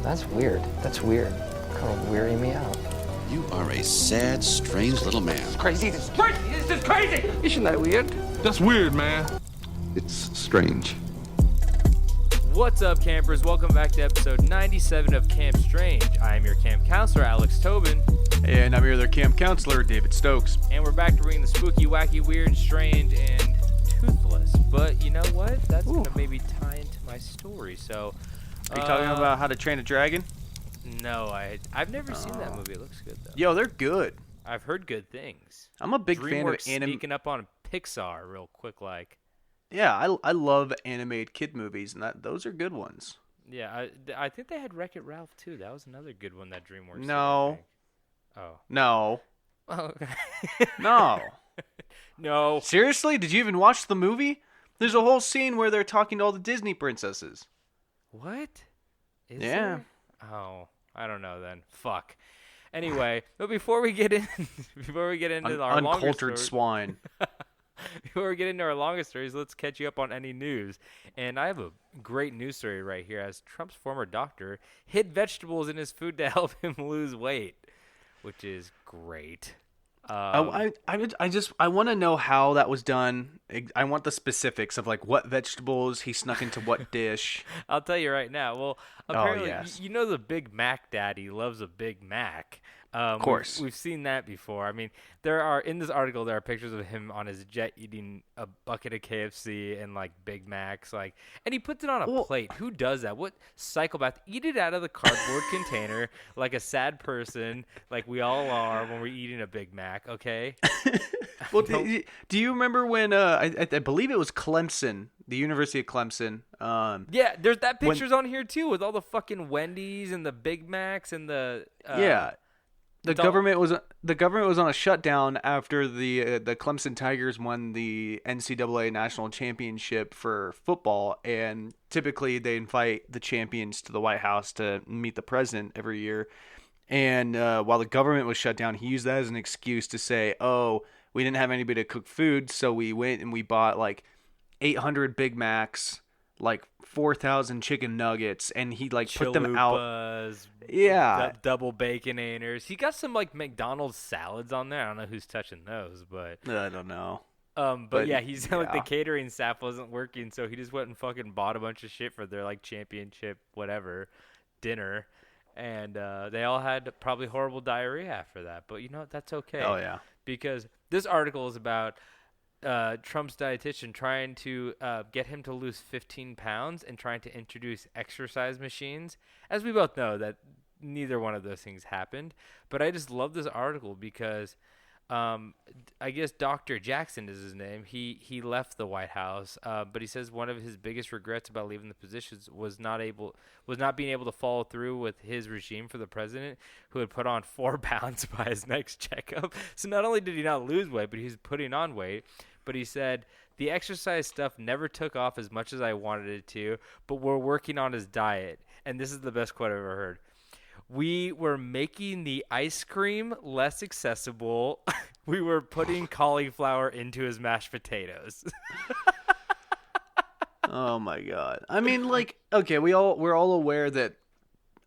That's weird. That's weird. Kind of weirding me out. You are a sad, strange little man. Crazy. This is crazy. This is crazy. Isn't that weird? That's weird, man. It's strange. What's up, campers? Welcome back to episode 97 of Camp Strange. I am your camp counselor, Alex Tobin. And I'm your other camp counselor, David Stokes. And we're back to bring the spooky, wacky, weird, strange, and toothless. But you know what? That's going to maybe tie into my story. So, Are you talking about How to Train a Dragon? No, I've never seen that movie. It looks good, though. Yo, they're good. I've heard good things. I'm a big fan of sneaking up on Pixar real quick, like. Yeah, I love animated kid movies, and those are good ones. Yeah, I think they had Wreck-It Ralph, too. That was another good one that DreamWorks did, No. Oh. No. Oh, okay. No. No. Seriously? Did you even watch the movie? There's a whole scene where they're talking to all the Disney princesses. What? Is Yeah. there? Oh, I don't know then. Fuck. Anyway, but before we get into our longer Uncultured story, swine. before we get into our longest stories, let's catch you up on any news. And I have a great news story right here. As Trump's former doctor hid vegetables in his food to help him lose weight, which is great. I want to know how that was done. I want the specifics of like what vegetables he snuck into what dish. I'll tell you right now. Well, apparently, yes. you know the Big Mac daddy loves a Big Mac. Of course. We've seen that before. I mean, in this article, there are pictures of him on his jet eating a bucket of KFC and, like, Big Macs. And he puts it on a plate. Who does that? What psychopath? Eat it out of the cardboard container like a sad person, like we all are when we're eating a Big Mac, okay? Well, do you remember when, I believe it was Clemson, the University of Clemson. Yeah, there's that picture's on here, too, with all the fucking Wendy's and the Big Macs and the... yeah. The government was on a shutdown after the Clemson Tigers won the NCAA national championship for football, and typically they invite the champions to the White House to meet the president every year. And while the government was shut down, he used that as an excuse to say, "Oh, we didn't have anybody to cook food, so we went and we bought like 800 Big Macs, like 4,000 chicken nuggets," and he like put them out. Yeah, double baconators. He got some like McDonald's salads on there. I don't know who's touching those, but I don't know. But yeah, he's like the catering staff wasn't working, so he just went and fucking bought a bunch of shit for their like championship whatever dinner, and they all had probably horrible diarrhea after that. But you know what? That's okay. Oh yeah, because this article is about Trump's dietitian trying to get him to lose 15 pounds and trying to introduce exercise machines. As we both know that neither one of those things happened. But I just love this article because I guess Dr. Jackson is his name. He left the White House, but he says one of his biggest regrets about leaving the positions was not being able to follow through with his regime for the president, who had put on 4 pounds by his next checkup. So not only did he not lose weight, but he's putting on weight. But he said, the exercise stuff never took off as much as I wanted it to, but we're working on his diet. And this is the best quote I've ever heard. We were making the ice cream less accessible. We were putting cauliflower into his mashed potatoes. Oh my God. I mean, like, okay, we're all aware that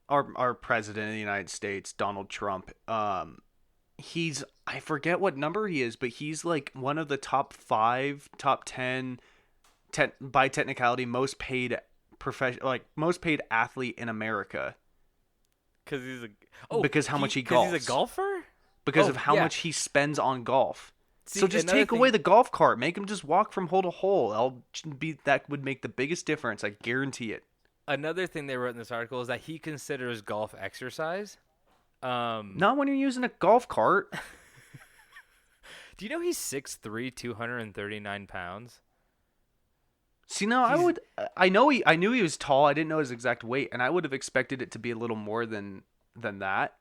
our president of the United States, Donald Trump, I forget what number he is, but he's like one of the top 5, top 10, by technicality, most paid athlete in America. Because how much he golfs. He's a golfer? Because of how much he spends on golf. See, so just take away the golf cart. Make him just walk from hole to hole. That would make the biggest difference. I guarantee it. Another thing they wrote in this article is that he considers golf exercise. Not when you're using a golf cart. Do you know he's 6'3", 239 pounds? See, no, I knew he was tall. I didn't know his exact weight, and I would have expected it to be a little more than that.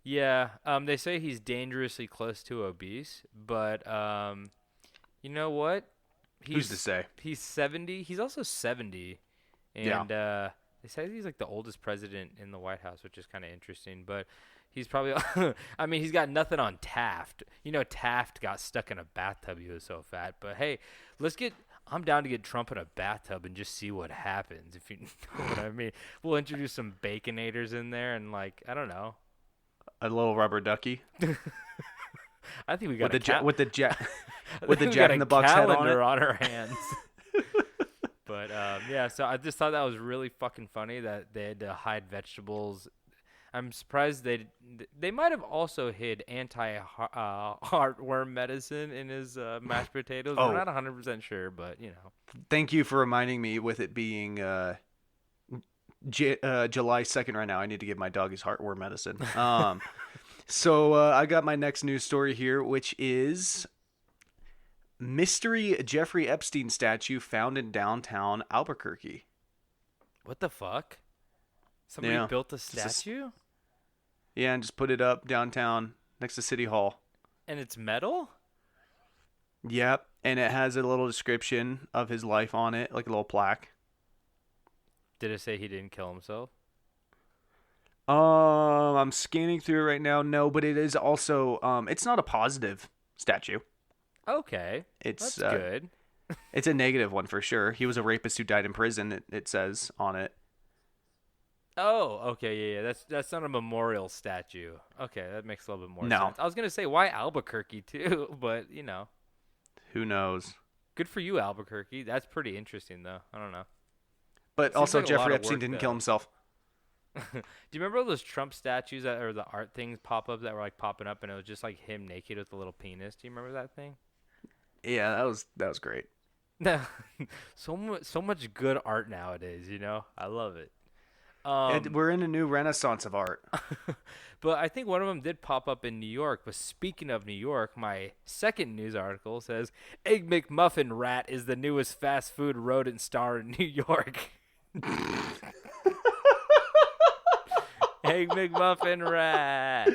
Yeah. They say he's dangerously close to obese, but you know what? Who's to say? He's 70. He's also 70, and they say he's like the oldest president in the White House, which is kind of interesting. But he's probably, I mean, he's got nothing on Taft. You know, Taft got stuck in a bathtub. He was so fat. But hey, let's get I'm down to get Trump in a bathtub and just see what happens, if you know what I mean. We'll introduce some Baconators in there and, like, I don't know. A little rubber ducky. I think we got with the Jack in the Box head on it. on our hands. But yeah, so I just thought that was really fucking funny that they had to hide vegetables. I'm surprised they might have also hid heartworm medicine in his mashed potatoes. Oh. We're not 100% sure, but you know. Thank you for reminding me. With it being July 2nd right now, I need to give my dog his heartworm medicine. So I got my next news story here, which is mystery Jeffrey Epstein statue found in downtown Albuquerque. What the fuck? Somebody built a statue? Yeah, and just put it up downtown next to City Hall. And it's metal? Yep, and it has a little description of his life on it, like a little plaque. Did it say he didn't kill himself? I'm scanning through it right now. No, but it is also it's not a positive statue. Okay. That's good. It's a negative one for sure. He was a rapist who died in prison, it says on it. Oh, okay, yeah. That's not a memorial statue. Okay, that makes a little bit more sense. I was gonna say why Albuquerque too, but you know, who knows? Good for you, Albuquerque. That's pretty interesting, though. I don't know. But also, like Jeffrey Epstein didn't kill himself. Do you remember all those Trump statues or the art things pop-ups that were like popping up, and it was just like him naked with a little penis? Do you remember that thing? Yeah, that was great. so much good art nowadays. You know, I love it. We're in a new renaissance of art. But I think one of them did pop up in New York. But speaking of New York, my second news article says Egg McMuffin rat is the newest fast food rodent star in New York. Egg McMuffin rat.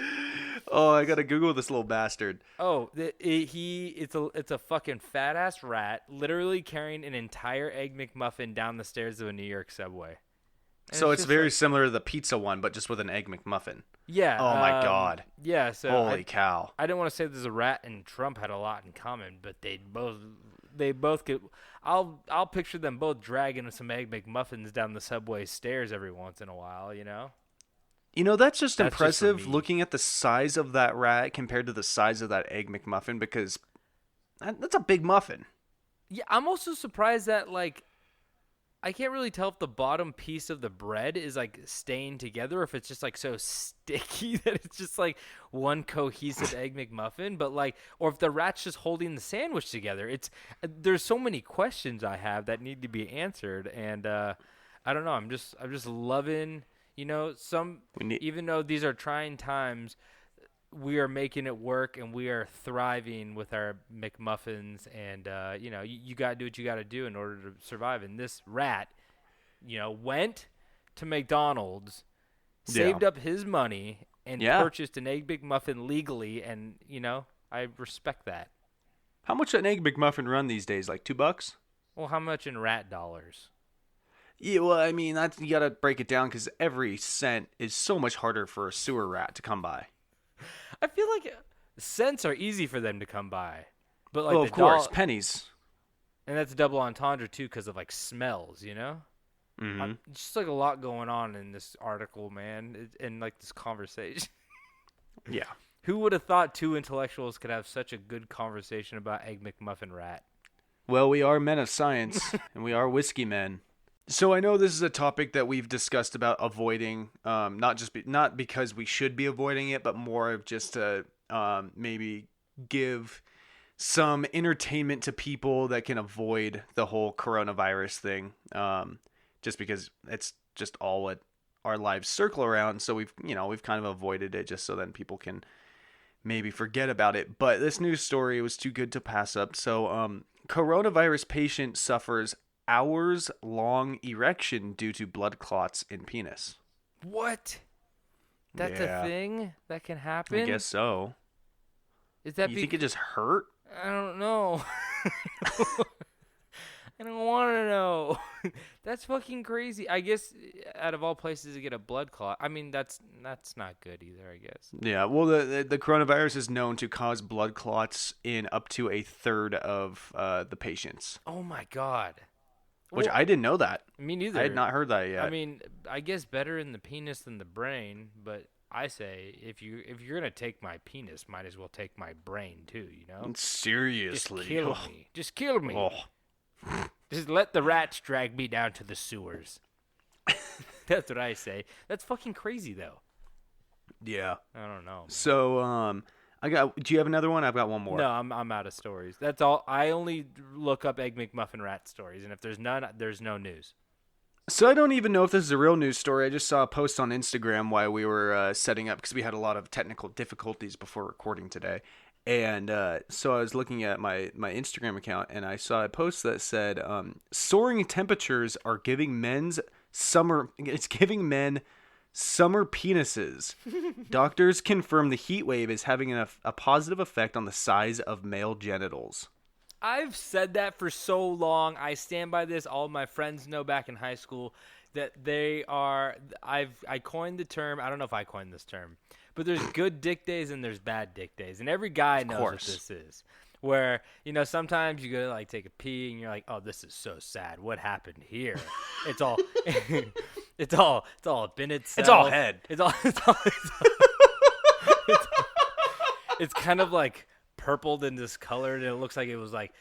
Oh, I gotta Google this little bastard. Oh, it's a fucking fat ass rat, literally carrying an entire Egg McMuffin down the stairs of a New York subway. And so it's very similar to the pizza one, but just with an Egg McMuffin. Yeah. Oh my God. Yeah. So holy cow. I didn't want to say there's a rat and Trump had a lot in common, but they both could. I'll picture them both dragging some Egg McMuffins down the subway stairs every once in a while. You know. You know, that's just impressive just looking at the size of that rat compared to the size of that Egg McMuffin, because that's a big muffin. Yeah, I'm also surprised that, like, I can't really tell if the bottom piece of the bread is, like, staying together, or if it's just, like, so sticky that it's just, like, one cohesive Egg McMuffin, but, like, or if the rat's just holding the sandwich together. There's so many questions I have that need to be answered, and I don't know. I'm just loving... You know, even though these are trying times, we are making it work and we are thriving with our McMuffins. And, you know, you got to do what you got to do in order to survive. And this rat, you know, went to McDonald's, saved up his money, and purchased an Egg McMuffin legally. And, you know, I respect that. How much an Egg McMuffin run these days? Like $2? Well, how much in rat dollars? Yeah, well, I mean, you got to break it down because every cent is so much harder for a sewer rat to come by. I feel like cents are easy for them to come by. But like, of course, pennies. And that's a double entendre, too, because of, like, smells, you know? Mm-hmm. Just, like, a lot going on in this article, man, and, like, this conversation. Yeah. Who would have thought two intellectuals could have such a good conversation about Egg McMuffin rat? Well, we are men of science, and we are whiskey men. So I know this is a topic that we've discussed about avoiding, not because we should be avoiding it, but more of just to maybe give some entertainment to people that can avoid the whole coronavirus thing, just because it's just all what our lives circle around. So we've kind of avoided it just so then people can maybe forget about it. But this news story was too good to pass up. So coronavirus patient suffers hours-long erection due to blood clots in penis. What? That's a thing that can happen? I guess so. Is that you think it just hurt? I don't know. I don't want to know. That's fucking crazy. I guess out of all places to get a blood clot, I mean that's not good either. I guess. Yeah, well, the coronavirus is known to cause blood clots in up to a third of the patients. Oh my god. Which Well, I didn't know that. Me neither. I had not heard that yet. I mean, I guess better in the penis than the brain, but I say if you're gonna take my penis, might as well take my brain too. You know. Seriously. Just kill me. Just kill me. Oh. Just let the rats drag me down to the sewers. That's what I say. That's fucking crazy, though. Yeah. I don't know. Man. So, do you have another one? I've got one more. No, I'm out of stories. That's all. I only look up Egg McMuffin rat stories, and if there's none, there's no news. So I don't even know if this is a real news story. I just saw a post on Instagram while we were setting up because we had a lot of technical difficulties before recording today. And so I was looking at my Instagram account, and I saw a post that said, soaring temperatures are giving men summer penises. Doctors confirm the heat wave is having a positive effect on the size of male genitals. I've said that for so long. I stand by this. All my friends know back in high school that they are. I coined the term. I don't know if I coined this term, but there's good dick days and there's bad dick days, and every guy knows what this is. Where sometimes you go to like take a pee and you're like, oh, this is so sad. What happened here? It's all, it's all been itself. It's all head. It's kind of like purpled and discolored, and it looks like it was like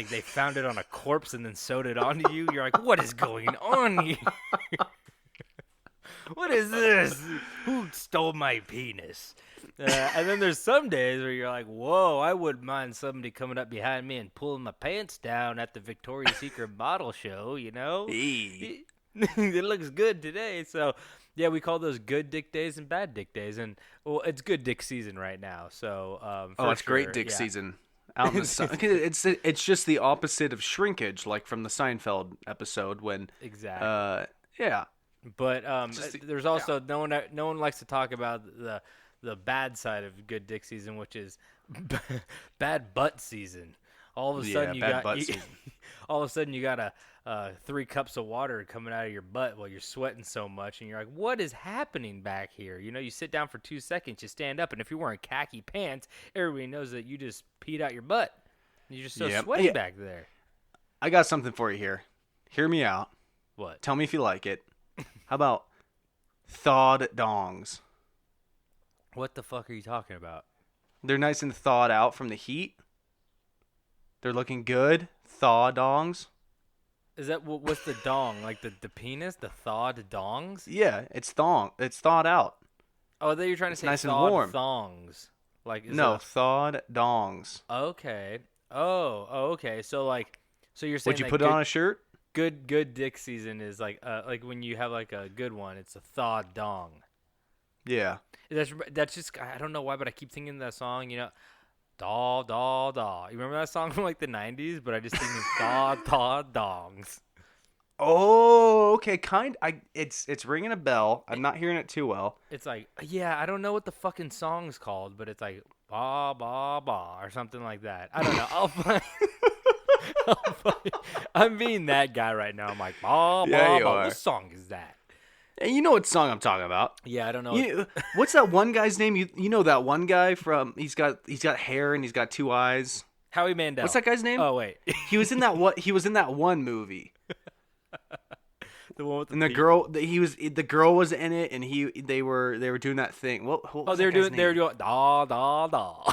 they found it on a corpse and then sewed it onto you. You're like, what is going on here? What is this? Who stole my penis? And then there's some days where you're like, whoa, I wouldn't mind somebody coming up behind me and pulling my pants down at the Victoria's Secret model show, Hey. It looks good today. So, yeah, we call those good dick days and bad dick days. And, well, it's good dick season right now. So, it's great dick season. Out in the sun. It's just the opposite of shrinkage, like from the Seinfeld episode when... Exactly. Yeah. But there's also no one likes to talk about the bad side of good dick season, which is bad butt season. All of a sudden all of a sudden you got 3 cups of water coming out of your butt while you're sweating so much, and you're like, what is happening back here? You sit down for 2 seconds, you stand up, and if you're wearing khaki pants, everybody knows that you just peed out your butt. You're just so sweaty back there. I got something for you here. Hear me out. What? Tell me if you like it. How about thawed dongs? What the fuck are you talking about? They're nice and thawed out from the heat. They're looking good. Thaw dongs. Is that what's the dong? Like the penis? The thawed dongs? Yeah, it's thawed out. Oh, I thought you were trying to say nice and thawed warm. thongs. Thawed dongs. Okay. Oh, okay. So you're saying Would you put it on a shirt? Good dick season is like when you have like a good one, it's a thawed dong. Yeah. That's just, I don't know why, but I keep thinking that song, daw, daw, daw. You remember that song from like the 90s? But I just think thaw dongs. Oh, okay. It's ringing a bell. I'm not hearing it too well. It's like, yeah, I don't know what the fucking song's called, but it's like ba ba ba or something like that. I don't know. I'll find. I'm being that guy right now. I'm like, ba ba ba. What song is that? And you know what song I'm talking about. Yeah, I don't know. What's that one guy's name? You know that one guy from he's got hair and he's got 2 eyes. Howie Mandel. What's that guy's name? Oh wait. He was in that one movie. The one with the and the girl was in it, and they were doing that thing. What they were doing da da da.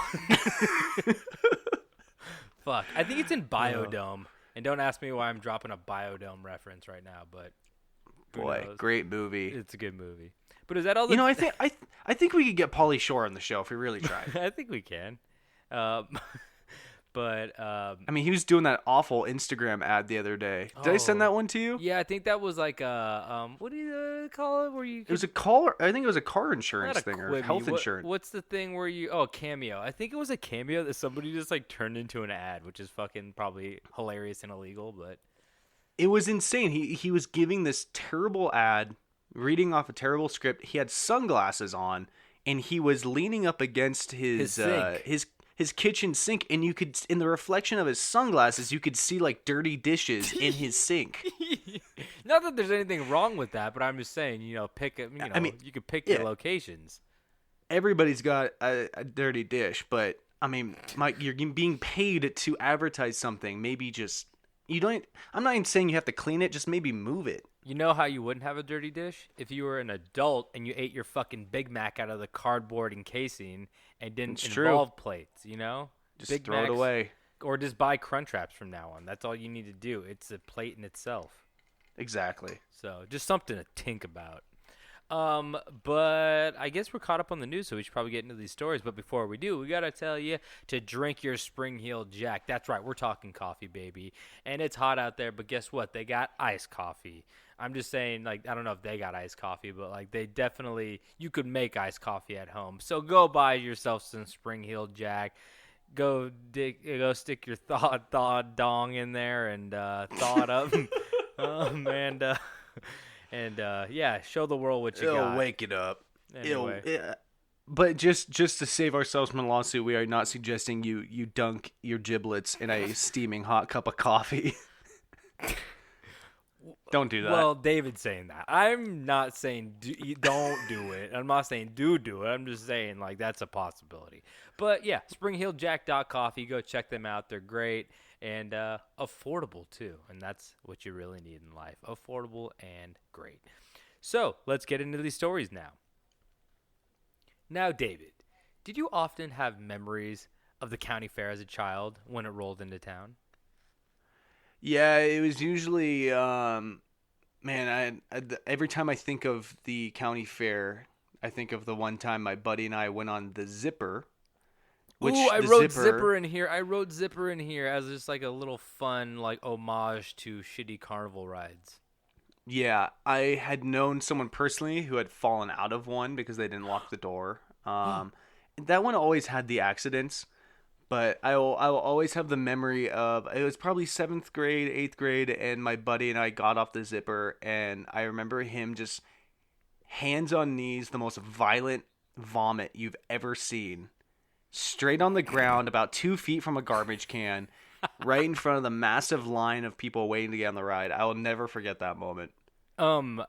Fuck. I think it's in Biodome. And don't ask me why I'm dropping a Biodome reference right now, but boy, great movie. It's a good movie. But is that all the I think we could get Pauly Shore on the show if we really tried. I think we can. But I mean, he was doing that awful Instagram ad the other day. Did I send that one to you? Yeah, I think that was like a what do you call it? Where you it was a car. I think it was a car insurance thing or health insurance. What's the thing where Cameo? I think it was a Cameo that somebody just like turned into an ad, which is fucking probably hilarious and illegal, but it was insane. He was giving this terrible ad, reading off a terrible script. He had sunglasses on, and he was leaning up against his kitchen sink, and you could, in the reflection of his sunglasses, you could see like dirty dishes in his sink. Not that there's anything wrong with that, but I'm just saying, pick. You could pick your locations. Everybody's got a dirty dish, but I mean, Mike, you're being paid to advertise something. Maybe just you don't. I'm not even saying you have to clean it. Just maybe move it. You know how you wouldn't have a dirty dish? If you were an adult and you ate your fucking Big Mac out of the cardboard encasing and didn't involve plates, Just Big throw it Macs, away. Or just buy Crunchwraps from now on. That's all you need to do. It's a plate in itself. Exactly. So just something to think about. But I guess we're caught up on the news, so we should probably get into these stories. But before we do, we got to tell you to drink your Spring Heel Jack. That's right. We're talking coffee, baby. And it's hot out there, but guess what? They got iced coffee. I'm just saying, I don't know if they got iced coffee, but, they definitely, you could make iced coffee at home. So go buy yourself some Spring Heel Jack. Go stick your thaw dong in there and thaw it up. And show the world what you got. It'll wake it up. Anyway. But just to save ourselves from a lawsuit, we are not suggesting you dunk your giblets in a steaming hot cup of coffee. Don't do that. Well, David's saying that. I'm not saying don't do it. I'm not saying do it. I'm just saying, that's a possibility. But, yeah, springheeljack.coffee. Go check them out. They're great and affordable, too. And that's what you really need in life. Affordable and great. So, let's get into these stories now. Now, David, did you often have memories of the county fair as a child when it rolled into town? Yeah, it was usually, every time I think of the county fair, I think of the one time my buddy and I went on the Zipper. I wrote Zipper in here. I wrote Zipper in here as just a little fun, homage to shitty carnival rides. Yeah, I had known someone personally who had fallen out of one because they didn't lock the door. That one always had the accidents. But I will always have the memory of, it was probably 7th grade, 8th grade, and my buddy and I got off the Zipper, and I remember him just hands on knees, the most violent vomit you've ever seen, straight on the ground, about 2 feet from a garbage can, right in front of the massive line of people waiting to get on the ride. I will never forget that moment. The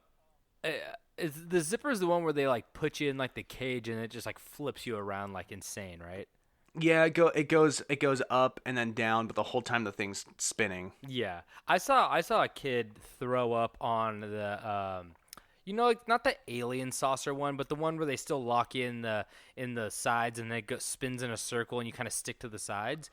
Zipper is the one where they put you in the cage and it just flips you around insane, right? Yeah, it goes up and then down, but the whole time the thing's spinning. Yeah, I saw a kid throw up on the not the alien saucer one, but the one where they still lock you in the sides and then it spins in a circle and you kind of stick to the sides.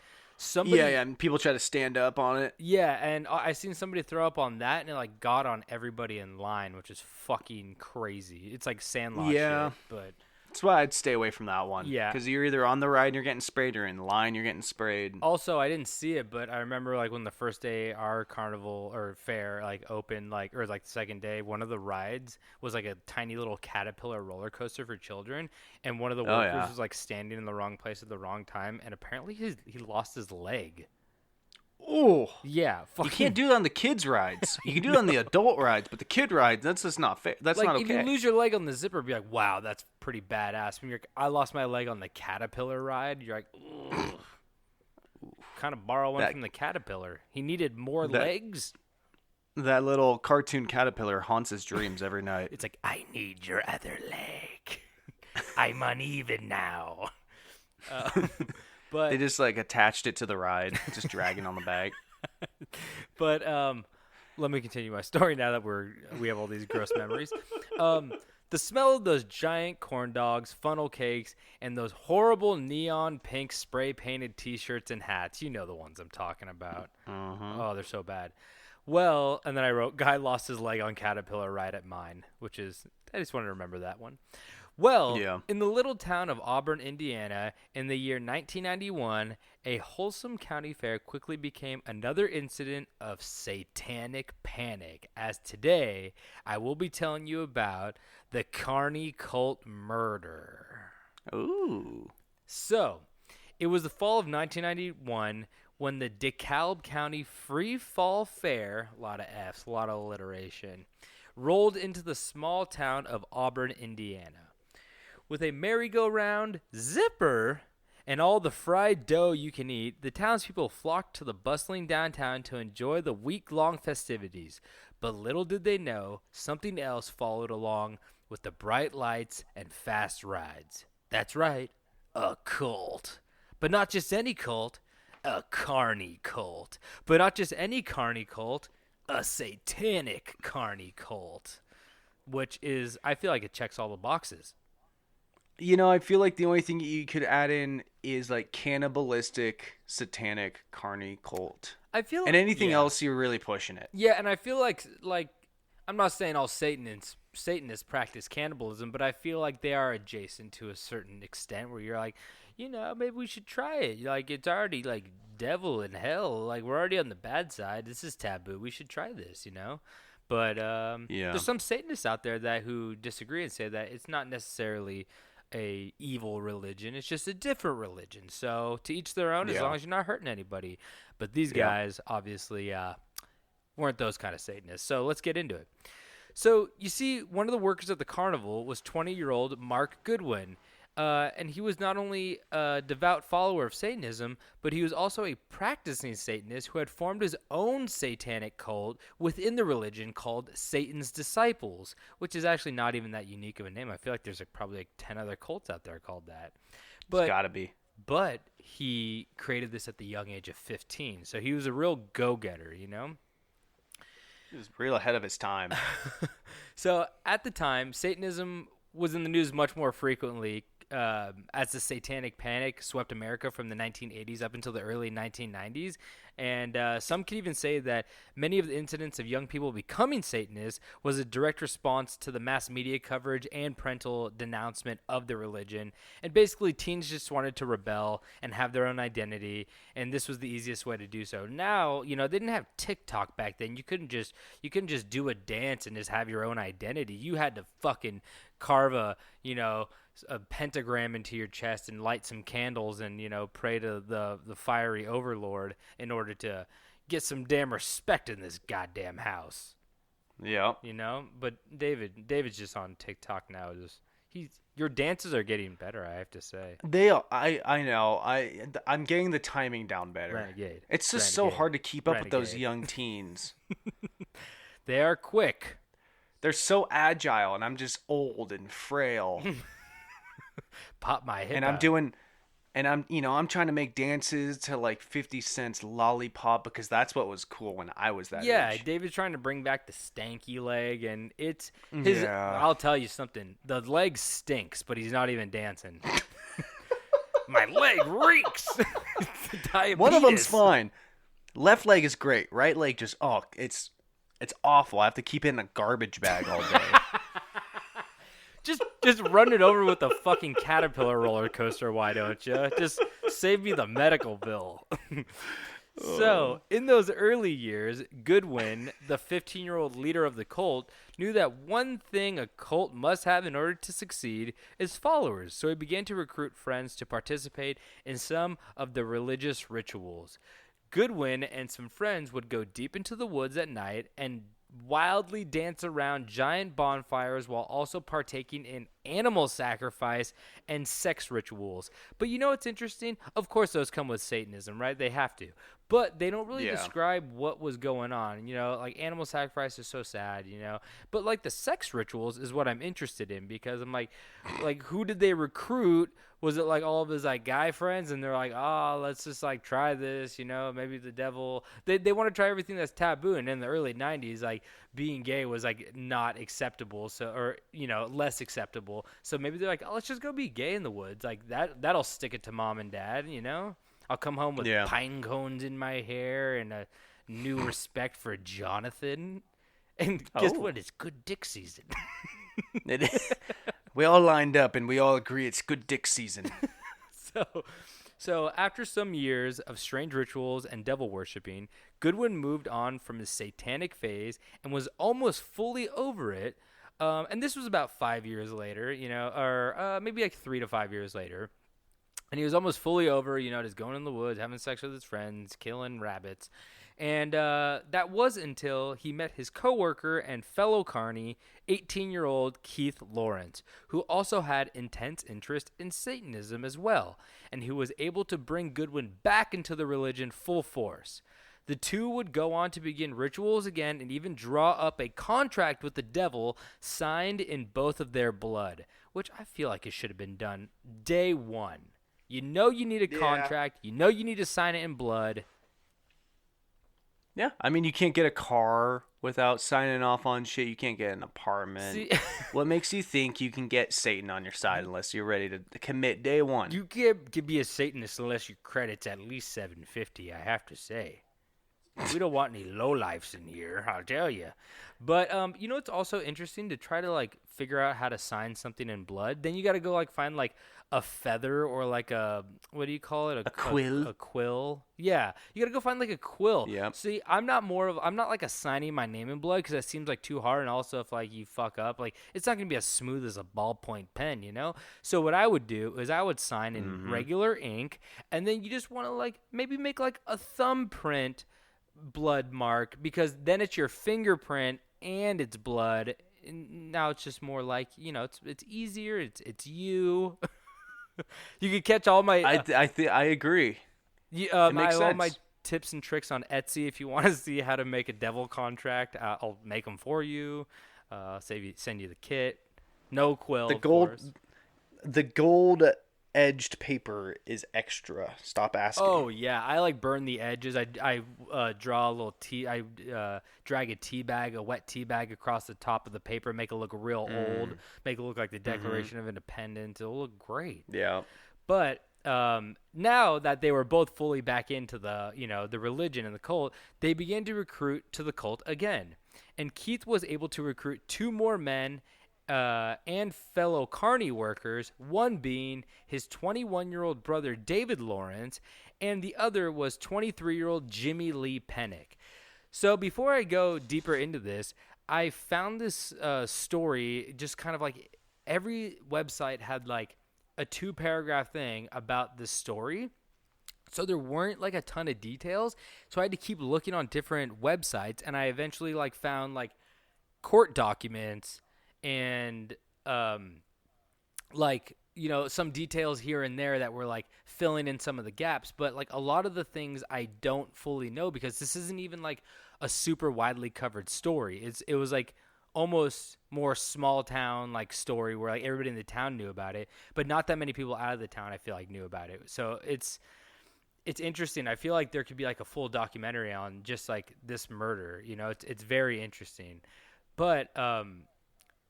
Yeah, and people try to stand up on it. Yeah, and I seen somebody throw up on that and it got on everybody in line, which is fucking crazy. It's like Sandlot shit, but. That's why I'd stay away from that one. Yeah. Because you're either on the ride and you're getting sprayed or in line you're getting sprayed. Also, I didn't see it, but I remember when the first day our carnival or fair opened, or the second day, one of the rides was a tiny little caterpillar roller coaster for children, and one of the workers was standing in the wrong place at the wrong time, and apparently he lost his leg. Oh. Yeah. You can't do that on the kids' rides. You can do it on the adult rides, but the kid rides, that's just not fair. That's not okay. If you lose your leg on the Zipper, be like, wow, that's pretty badass. When you're I lost my leg on the Caterpillar ride, you're like, ugh. Kind of borrow one from the Caterpillar. He needed more legs. That little cartoon caterpillar haunts his dreams every night. It's like, I need your other leg. I'm uneven now. But they just attached it to the ride, just dragging on the back. But let me continue my story now that we have all these gross memories. The smell of those giant corn dogs, funnel cakes, and those horrible neon pink spray painted T-shirts and hats. You know the ones I'm talking about. Oh, they're so bad. Well, and then I wrote, guy lost his leg on Caterpillar ride at mine, which is, I just wanted to remember that one. Well, in the little town of Auburn, Indiana, in the year 1991, a wholesome county fair quickly became another incident of satanic panic, as today I will be telling you about the Carny Cult murder. Ooh. So, it was the fall of 1991 when the DeKalb County Free Fall Fair, a lot of F's, a lot of alliteration, rolled into the small town of Auburn, Indiana. With a merry-go-round, Zipper, and all the fried dough you can eat, the townspeople flocked to the bustling downtown to enjoy the week-long festivities. But little did they know, something else followed along with the bright lights and fast rides. That's right, a cult. But not just any cult, a Carny Cult. But not just any Carny Cult, a satanic Carny Cult. Which is, I feel like it checks all the boxes. You know, I feel like the only thing you could add in is like cannibalistic, satanic, Carny Cult. I feel and anything yeah. else, you're really pushing it. Yeah, and I feel like I'm not saying all Satanists practice cannibalism, but I feel like they are adjacent to a certain extent where you're like, you know, maybe we should try it. Like, it's already like devil and hell. Like, we're already on the bad side. This is taboo. We should try this, you know? But there's some Satanists out there who disagree and say that it's not necessarily a evil religion. It's just a different religion. So to each their own, as long as you're not hurting anybody. But these guys obviously weren't those kind of Satanists. So let's get into it. So you see, one of the workers at the carnival was 20-year-old Mark Goodwin. And he was not only a devout follower of Satanism, but he was also a practicing Satanist who had formed his own satanic cult within the religion called Satan's Disciples, which is actually not even that unique of a name. I feel like there's probably like 10 other cults out there called that. But It's gotta be. But he created this at the young age of 15, so he was a real go-getter, you know? He was real ahead of his time. So at the time, Satanism was in the news much more frequently as the Satanic Panic swept America from the 1980s up until the early 1990s. And some could even say that many of the incidents of young people becoming Satanists was a direct response to the mass media coverage and parental denouncement of the religion. And basically, teens just wanted to rebel and have their own identity, and this was the easiest way to do so. Now, you know, they didn't have TikTok back then. You couldn't just do a dance and just have your own identity. You had to fucking carve a pentagram into your chest and light some candles and, you know, pray to the fiery overlord in order to get some damn respect in this goddamn house. Yeah. You know? But David's just on TikTok now. Your dances are getting better, I have to say. They are. I know. I'm getting the timing down better. Renegade. It's just so hard to keep up with those young teens. They are quick. They're so agile, and I'm just old and frail. Pop my hip. And I'm trying to make dances to like 50 Cent's Lollipop because that's what was cool when I was that age. Yeah, David's trying to bring back the stanky leg, and it's his. Yeah. I'll tell you something. The leg stinks, but he's not even dancing. My leg reeks. One of them's fine. Left leg is great. Right leg just it's awful. I have to keep it in a garbage bag all day. Just run it over with a fucking Caterpillar roller coaster, why don't you? Just save me the medical bill. So, in those early years, Goodwin, the 15-year-old leader of the cult, knew that one thing a cult must have in order to succeed is followers. So he began to recruit friends to participate in some of the religious rituals. Goodwin and some friends would go deep into the woods at night and wildly dance around giant bonfires while also partaking in animal sacrifice and sex rituals. But you know what's interesting? Of course those come with Satanism, right? They have to. But they don't really describe what was going on. You know, like animal sacrifice is so sad, you know. But like the sex rituals is what I'm interested in because I'm like who did they recruit? Was it like all of his like guy friends and they're like, oh, let's just like try this, you know, maybe the devil. They want to try everything that's taboo. And in the early 90s, like being gay was like not acceptable. So, or, you know, less acceptable. So maybe they're like, oh, let's just go be gay in the woods. Like that'll stick it to mom and dad, you know. I'll come home with pine cones in my hair and a new respect for Jonathan. And guess what? It's good dick season. It is. We all lined up and we all agree it's good dick season. So after some years of strange rituals and devil worshipping, Goodwin moved on from his satanic phase and was almost fully over it. And this was about 5 years later, you know, or maybe like 3 to 5 years later. And he was almost fully over, you know, just going in the woods, having sex with his friends, killing rabbits. And that was until he met his coworker and fellow carny, 18-year-old Keith Lawrence, who also had intense interest in Satanism as well, and who was able to bring Goodwin back into the religion full force. The two would go on to begin rituals again and even draw up a contract with the devil signed in both of their blood, which I feel like it should have been done day one. You know you need a contract. You know you need to sign it in blood. Yeah, I mean, you can't get a car without signing off on shit. You can't get an apartment. See, what makes you think you can get Satan on your side unless you're ready to commit day one? you could be a Satanist unless your credit's at least $750, I have to say. We don't want any lowlifes in here, I'll tell you. But you know, it's also interesting to try to like figure out how to sign something in blood. Then you got to go like find like a feather or like a, what do you call it? A quill. A quill. Yeah, you got to go find like a quill. Yeah. See, I'm not like a signing my name in blood because that seems like too hard. And also, if like you fuck up, like it's not gonna be as smooth as a ballpoint pen, you know. So what I would do is I would sign in regular ink, and then you just want to like maybe make like a thumbprint blood mark, because then it's your fingerprint and it's blood. And now it's just more like, you know, it's easier. It's you. You could catch all my. I agree. It makes I have all sense. my tips and tricks on Etsy. If you want to see how to make a devil contract, I'll make them for you. Send you the kit. No quill. The of gold, course. the gold edged paper is extra. Stop asking. Oh yeah, I like burn the edges. I draw a little I drag a wet tea bag across the top of the paper, make it look real old, make it look like the Declaration of Independence. It'll look great. Yeah. But now that they were both fully back into the religion and the cult, they began to recruit to the cult again, and Keith was able to recruit 2 more men and fellow Carny workers, one being his 21-year-old brother David Lawrence, and the other was 23-year-old Jimmy Lee Pennick. So before I go deeper into this, I found this story, just kind of like every website had like a 2-paragraph thing about this story. So there weren't like a ton of details. So I had to keep looking on different websites, and I eventually like found like court documents and like, you know, some details here and there that were like filling in some of the gaps. But like a lot of the things I don't fully know, because this isn't even like a super widely covered story. It was like almost more small town like story where like everybody in the town knew about it, but not that many people out of the town I feel like knew about it. So it's interesting. I feel like there could be like a full documentary on just like this murder, you know. It's very interesting. But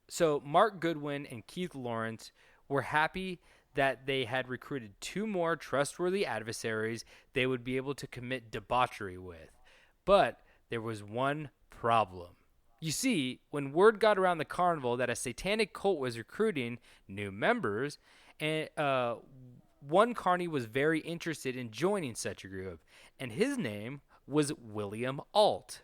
so Mark Goodwin and Keith Lawrence were happy that they had recruited 2 more trustworthy adversaries they would be able to commit debauchery with. But there was one problem. You see, when word got around the carnival that a satanic cult was recruiting new members, and one carny was very interested in joining such a group, and his name was William Alt.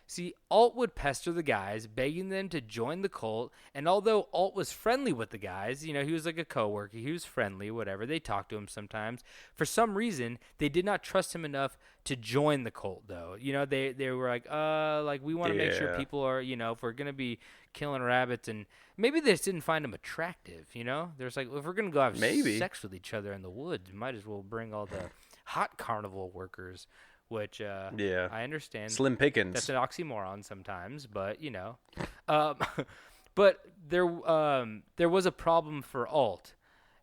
See, Alt would pester the guys, begging them to join the cult, and although Alt was friendly with the guys, you know, he was like a coworker, he was friendly, whatever, they talked to him sometimes, for some reason, they did not trust him enough to join the cult, though. You know, they were like, we want to make sure people are, you know, if we're going to be killing rabbits, and maybe they just didn't find him attractive, you know? There's like, if we're going to go have sex with each other in the woods, might as well bring all the hot carnival workers. Which I understand. Slim pickings. That's an oxymoron sometimes, but you know. But there was a problem for Alt,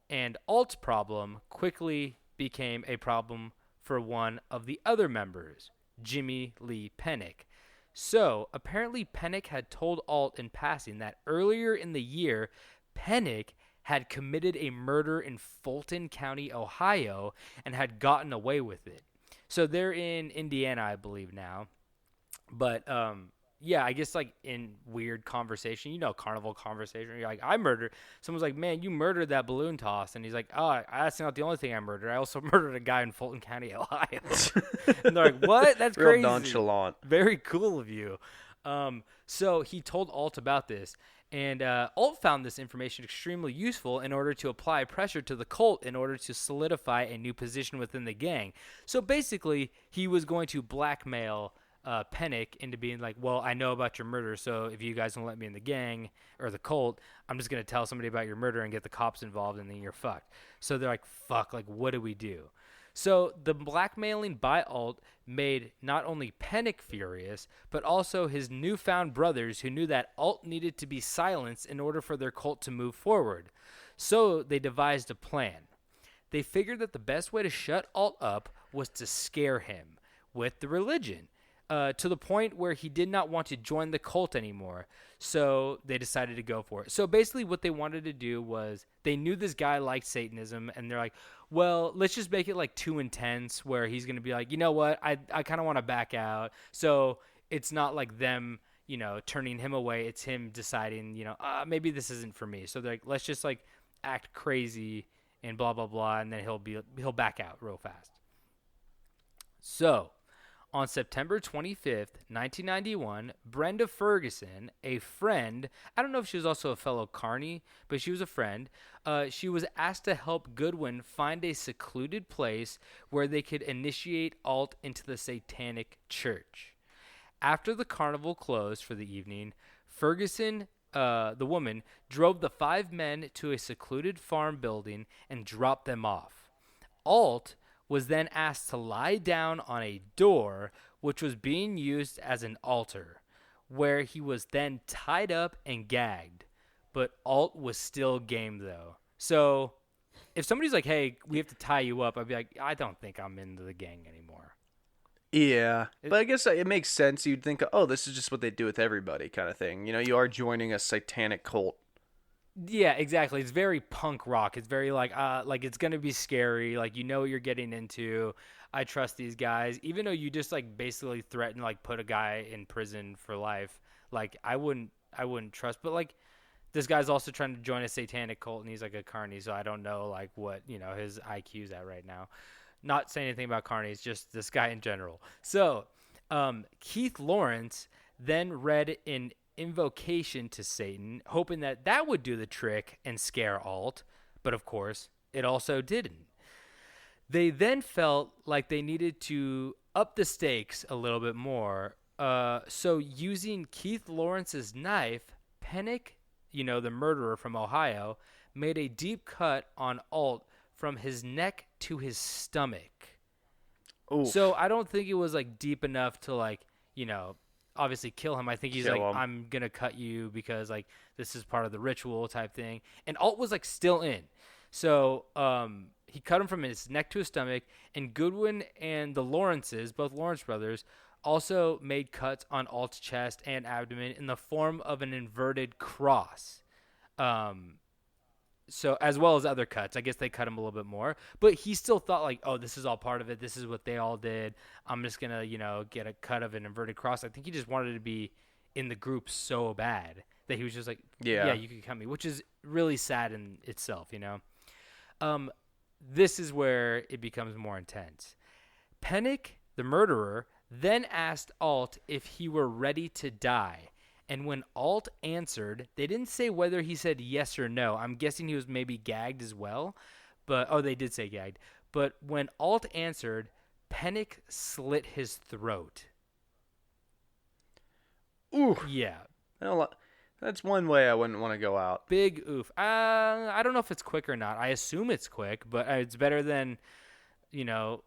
and Alt's problem quickly became a problem for one of the other members, Jimmy Lee Pennick. So apparently Pennick had told Alt in passing that earlier in the year, Pennick had committed a murder in Fulton County, Ohio, and had gotten away with it. So they're in Indiana, I believe now. But, yeah, I guess, like, in weird conversation, you know, carnival conversation, you're like, I murdered. Someone's like, man, you murdered that balloon toss. And he's like, oh, that's not the only thing I murdered. I also murdered a guy in Fulton County, Ohio. And they're like, what? That's real crazy. Nonchalant. Very cool of you. So he told Alt about this. And Alt found this information extremely useful in order to apply pressure to the cult in order to solidify a new position within the gang. So basically, he was going to blackmail Pennick into being like, well, I know about your murder, so if you guys don't let me in the gang or the cult, I'm just going to tell somebody about your murder and get the cops involved, and then you're fucked. So they're like, fuck, like, what do we do? So the blackmailing by Alt made not only Pennick furious, but also his newfound brothers, who knew that Alt needed to be silenced in order for their cult to move forward. So they devised a plan. They figured that the best way to shut Alt up was to scare him with the religion, to the point where he did not want to join the cult anymore. So they decided to go for it. So basically what they wanted to do was, they knew this guy liked Satanism, and they're like, well, let's just make it like too intense where he's going to be like, you know what, I kind of want to back out. So it's not like them, you know, turning him away. It's him deciding, you know, maybe this isn't for me. So they're like, let's just like act crazy and blah, blah, blah. And then he'll back out real fast. So on September 25th, 1991, Brenda Ferguson, a friend, I don't know if she was also a fellow Carny, but she was a friend, she was asked to help Goodwin find a secluded place where they could initiate Alt into the Satanic Church. After the carnival closed for the evening, Ferguson, the woman, drove the 5 men to a secluded farm building and dropped them off. Alt was then asked to lie down on a door, which was being used as an altar, where he was then tied up and gagged. But Alt was still game, though. So if somebody's like, hey, we have to tie you up, I'd be like, I don't think I'm into the gang anymore. Yeah, but I guess it makes sense. You'd think, oh, this is just what they do with everybody kind of thing. You know, you are joining a satanic cult. Yeah, exactly. It's very punk rock. It's very like it's going to be scary. Like, you know what you're getting into. I trust these guys. Even though you just like basically threaten, like put a guy in prison for life. Like, I wouldn't trust. But like, this guy's also trying to join a satanic cult, and he's like a Carny. So I don't know like what, you know, his IQ's at right now. Not saying anything about Carny. It's just this guy in general. So Keith Lawrence then read an invocation to Satan, hoping that that would do the trick and scare Alt, but of course it also didn't. They then felt like they needed to up the stakes a little bit more, so using Keith Lawrence's knife, Pennick, you know, the murderer from Ohio, made a deep cut on Alt from his neck to his stomach. Oof. So I don't think it was like deep enough to like, you know, obviously kill him. I think he's I'm gonna cut you because like this is part of the ritual type thing. And Alt was like still in, so he cut him from his neck to his stomach. And Goodwin and the Lawrences, both Lawrence brothers, also made cuts on Alt's chest and abdomen in the form of an inverted cross. So as well as other cuts, I guess they cut him a little bit more, but he still thought like, oh, this is all part of it. This is what they all did. I'm just going to, you know, get a cut of an inverted cross. I think he just wanted to be in the group so bad that he was just like, yeah, you can cut me, which is really sad in itself, you know? This is where it becomes more intense. Pennick, the murderer, then asked Alt if he were ready to die. And when Alt answered, they didn't say whether he said yes or no. I'm guessing he was maybe gagged as well. But they did say gagged. But when Alt answered, Pennick slit his throat. Ooh. Yeah. That's one way I wouldn't want to go out. Big oof. I don't know if it's quick or not. I assume it's quick, but it's better than, you know,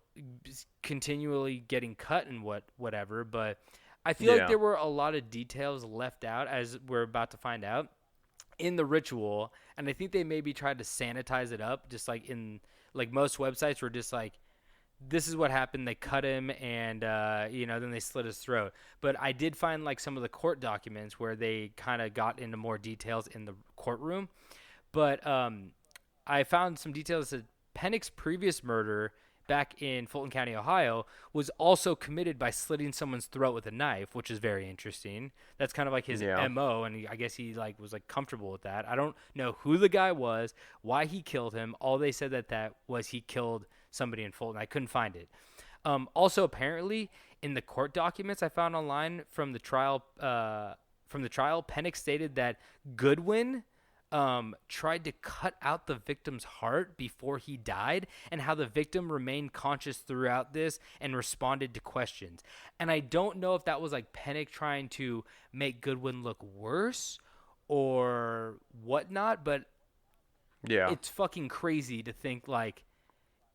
continually getting cut and whatever. But I feel like there were a lot of details left out, as we're about to find out, in the ritual. And I think they maybe tried to sanitize it up, just like in like most websites were just like, this is what happened. They cut him and, you know, then they slit his throat. But I did find like some of the court documents where they kind of got into more details in the courtroom. But I found some details that Pennick's previous murder back in Fulton County, Ohio, was also committed by slitting someone's throat with a knife, which is very interesting. That's kind of like his MO, and I guess he like was like comfortable with that. I don't know who the guy was, why he killed him. All they said that was he killed somebody in Fulton. I couldn't find it. Also, apparently, in the court documents I found online from the trial, Pennick stated that Goodwin tried to cut out the victim's heart before he died, and how the victim remained conscious throughout this and responded to questions. And I don't know if that was like Pennick trying to make Goodwin look worse or whatnot, but Yeah. it's fucking crazy to think like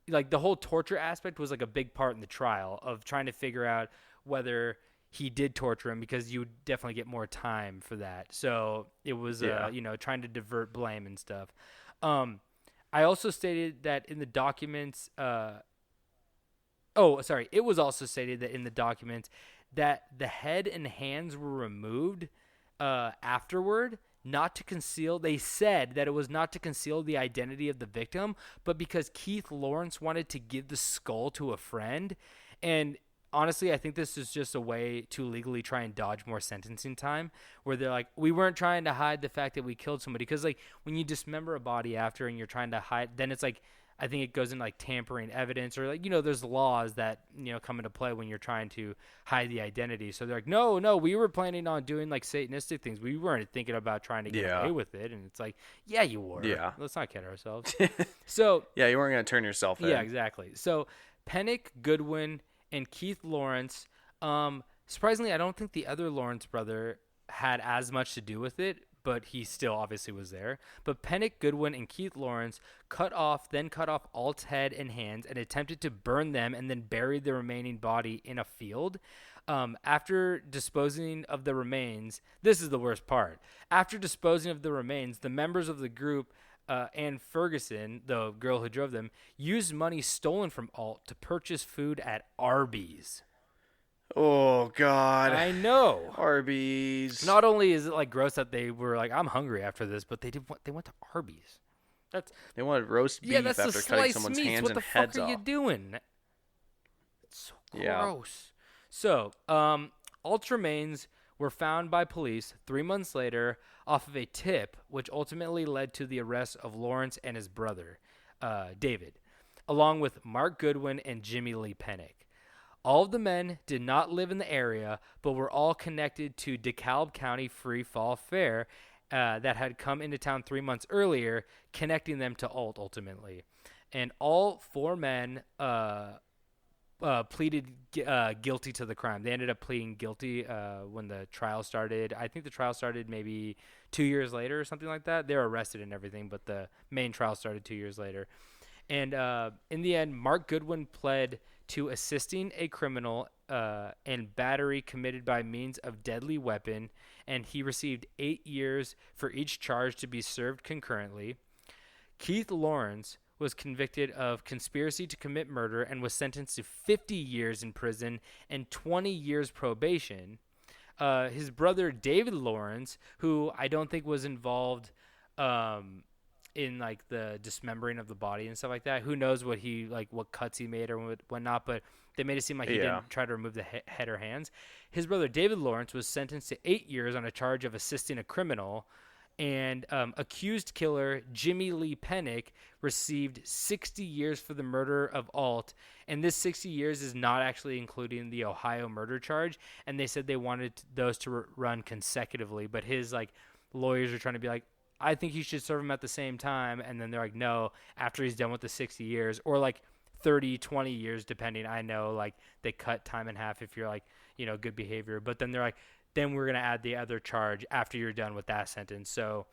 the whole torture aspect was like a big part in the trial of trying to figure out whether he did torture him, because you would definitely get more time for that. So it was, trying to divert blame and stuff. I also stated that in the documents, it was also stated that in the documents that the head and hands were removed afterward, not to conceal. They said that it was not to conceal the identity of the victim, but because Keith Lawrence wanted to give the skull to a friend. And honestly, I think this is just a way to legally try and dodge more sentencing time, where they're like, we weren't trying to hide the fact that we killed somebody. Because like when you dismember a body after and you're trying to hide, then it's like, I think it goes in like tampering evidence, or like, there's laws that, come into play when you're trying to hide the identity. So they're like, no, we were planning on doing like satanistic things. We weren't thinking about trying to get away with it. And it's like, yeah, you were. Yeah. Let's not kid ourselves. So Yeah, you weren't going to turn yourself in. yeah, exactly. So Pennick, Goodwin, and Keith Lawrence, surprisingly, I don't think the other Lawrence brother had as much to do with it, but he still obviously was there. But Pennick, Goodwin, and Keith Lawrence cut off Alt's head and hands and attempted to burn them, and then buried the remaining body in a field. After disposing of the remains, this is the worst part. After disposing of the remains, the members of the group and Ferguson, the girl who drove them, used money stolen from Alt to purchase food at Arby's. Oh, God. I know. Arby's. Not only is it like gross that they were like, I'm hungry after this, but they went to Arby's. They wanted roast beef that's after the cutting sliced someone's meats. hands what and the heads fuck are off. you doing? It's so Yeah. gross. So, Alt's remains were found by police 3 months later off of a tip, which ultimately led to the arrest of Lawrence and his brother, David, along with Mark Goodwin and Jimmy Lee Pennick. All of the men did not live in the area, but were all connected to DeKalb County Free Fall Fair that had come into town 3 months earlier, connecting them to Alt ultimately. And all four men pleaded guilty to the crime. They ended up pleading guilty when the trial started. I think the trial started maybe 2 years later or something like that. They were arrested and everything, but the main trial started 2 years later. And in the end, Mark Goodwin pled to assisting a criminal and battery committed by means of deadly weapon, and he received 8 years for each charge to be served concurrently. Keith Lawrence was convicted of conspiracy to commit murder and was sentenced to 50 years in prison and 20 years probation. His brother David Lawrence, who I don't think was involved in like the dismembering of the body and stuff like that. Who knows what cuts he made or whatnot, but they made it seem like he didn't try to remove the head or hands. His brother David Lawrence was sentenced to 8 years on a charge of assisting a criminal, and accused killer Jimmy Lee Pennick received 60 years for the murder of Alt, and this 60 years is not actually including the Ohio murder charge, and they said they wanted those to run consecutively, but his lawyers are trying to be like, I think you should serve him at the same time. And then they're like, no, after he's done with the 60 years or 30, 20 years, depending. I know they cut time in half if you're good behavior. But then they're like, then we're going to add the other charge after you're done with that sentence. So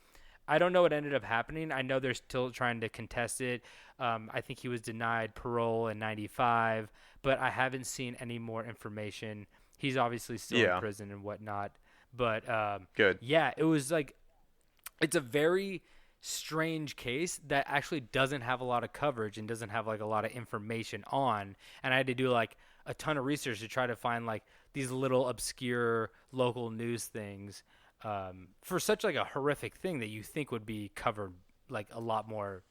I don't know what ended up happening. I know they're still trying to contest it. I think he was denied parole in 95, but I haven't seen any more information. He's obviously still in prison and whatnot. But good. Yeah, it was it's a very strange case that actually doesn't have a lot of coverage and doesn't have a lot of information on. And I had to do a ton of research to try to find these little obscure local news things for such a horrific thing that you think would be covered a lot more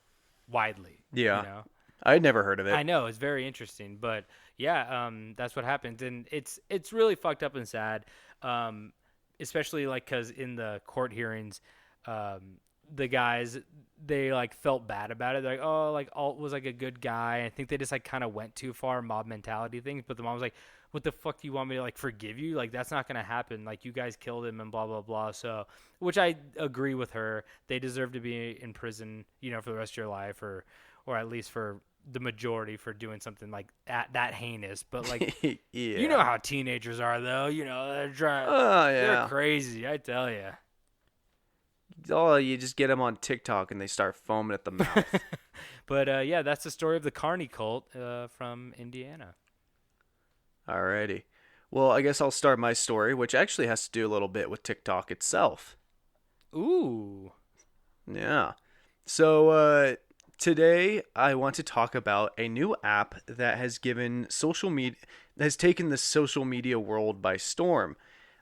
widely. Yeah. I'd never heard of it. I know, it's very interesting, but yeah, that's what happened. And it's really fucked up and sad. Especially because in the court hearings, the guys, they like felt bad about it. They're like, oh, like Alt was like a good guy. I think they just like kind of went too far, mob mentality things. But the mom was like, what the fuck do you want me to like forgive you? Like that's not gonna happen. Like you guys killed him and blah blah blah. So, which I agree with her. They deserve to be in prison, you know, for the rest of your life, or at least for the majority for doing something like that heinous. But like, Yeah. you know how teenagers are, though. You know, Oh, yeah. they're crazy. I tell you. Oh, you just get them on TikTok and they start foaming at the mouth. But yeah, that's the story of the Carny Cult from Indiana. Alrighty. Well, I guess I'll start my story, which actually has to do a little bit with TikTok itself. Ooh. Yeah. So today I want to talk about a new app that has taken the social media world by storm.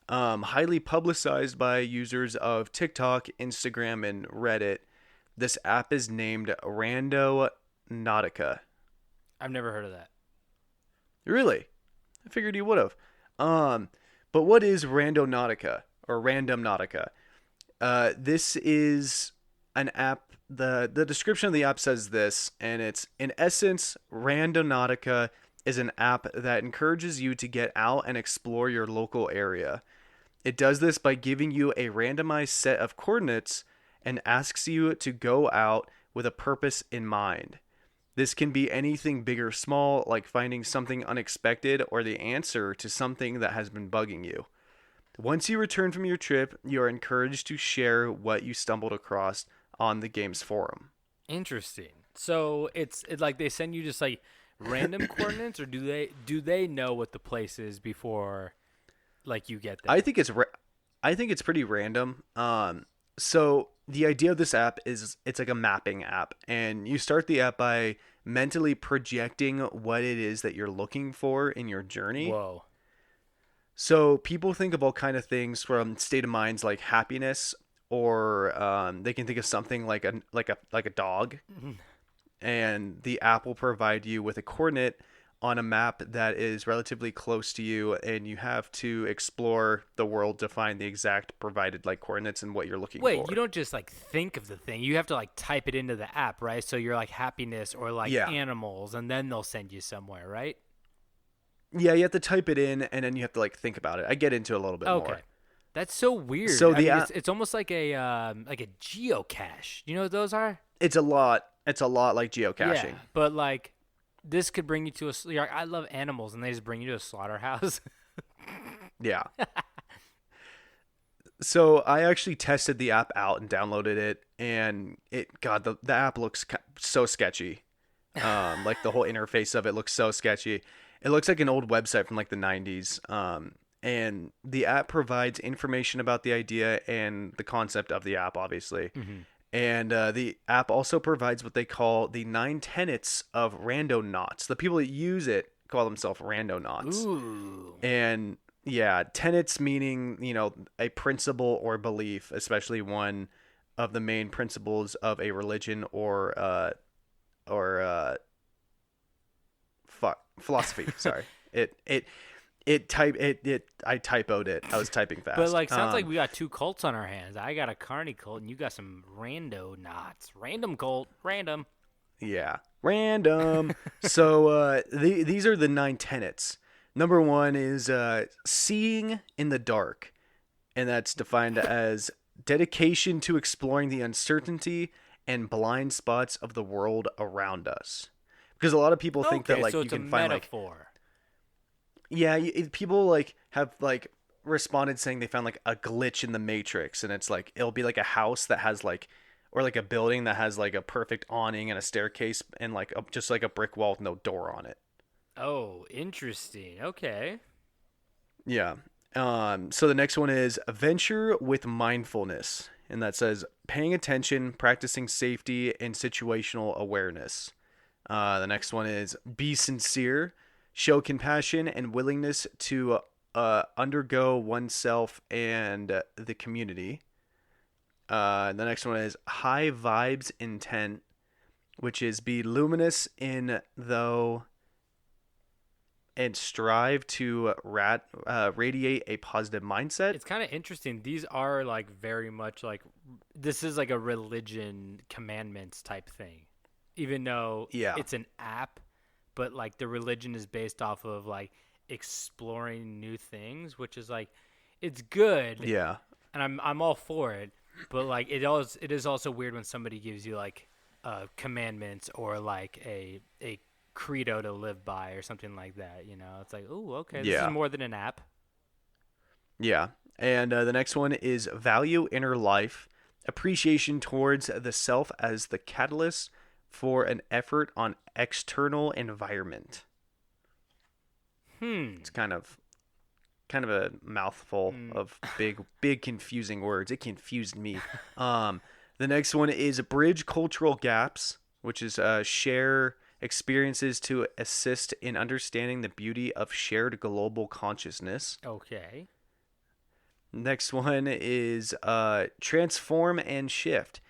Highly publicized by users of TikTok, Instagram, and Reddit. This app is named Randonautica. I've never heard of that. Really? I figured you would have. But what is Randonautica or Randomnautica? This is an app. The description of the app says this, and it's in essence, Randonautica is an app that encourages you to get out and explore your local area. It does this by giving you a randomized set of coordinates and asks you to go out with a purpose in mind. This can be anything big or small, like finding something unexpected or the answer to something that has been bugging you. Once you return from your trip, you are encouraged to share what you stumbled across on the game's forum. Interesting. So it's like they send you just like random coordinates, or do they know what the place is before like you get there? I think it's pretty random. So the idea of this app is it's like a mapping app, and you start the app by mentally projecting what it is that you're looking for in your journey. Whoa. So people think of all kind of things from state of minds like happiness, or they can think of something like a dog, and the app will provide you with a coordinate on a map that is relatively close to you, and you have to explore the world to find the exact provided like coordinates and what you're looking for. Wait, you don't just like think of the thing. You have to like type it into the app, right? So you're like happiness or like animals, and then they'll send you somewhere, right? Yeah, you have to type it in, and then you have to like think about it. I get into it a little bit more. That's so weird. So it's almost like a geocache. You know what those are? It's a lot like geocaching. Yeah, but like this could bring you to I love animals, and they just bring you to a slaughterhouse. Yeah. So I actually tested the app out and downloaded it, and the app looks so sketchy. Like the whole interface of it looks so sketchy. It looks like an old website from like the 90s. And the app provides information about the idea and the concept of the app, obviously. Mm-hmm. And the app also provides what they call the 9 tenets of randonauts. The people that use it call themselves randonauts. Ooh. And yeah, tenets meaning, a principle or belief, especially one of the main principles of a religion or philosophy. Sorry. I typoed it. I was typing fast. But like, sounds like we got two cults on our hands. I got a Carny Cult, and you got some Randonauts. Random cult. Random. Yeah. Random. So these are the 9 tenets. Number 1 is seeing in the dark. And that's defined as dedication to exploring the uncertainty and blind spots of the world around us. Because a lot of people think that like so you can find metaphor. like... Yeah, people like have like responded saying they found like a glitch in the Matrix, and it's like it'll be like a house that has like, or like a building that has like a perfect awning and a staircase and like just like a brick wall with no door on it. Oh, interesting. Okay. Yeah. So the next one is venture with mindfulness, and that says paying attention, practicing safety, and situational awareness. The next one is be sincere. Show compassion and willingness to undergo oneself and the community. The next one is high vibes intent, which is be luminous in though and strive to radiate a positive mindset. It's kind of interesting. These are like very much like this is like a religion commandments type thing, even though it's an app, but like the religion is based off of like exploring new things, which is like it's good. Yeah. And I'm all for it, but like it is also weird when somebody gives you like commandments or like a credo to live by or something like that. You know, it's like, oh, okay, this is more than an app. Yeah. And the next one is value inner life, appreciation towards the self as the catalyst for an effort on external environment. It's kind of a mouthful of big confusing words. It confused me. The next one is bridge cultural gaps, which is share experiences to assist in understanding the beauty of shared global consciousness. Okay. Next one is transform and shift.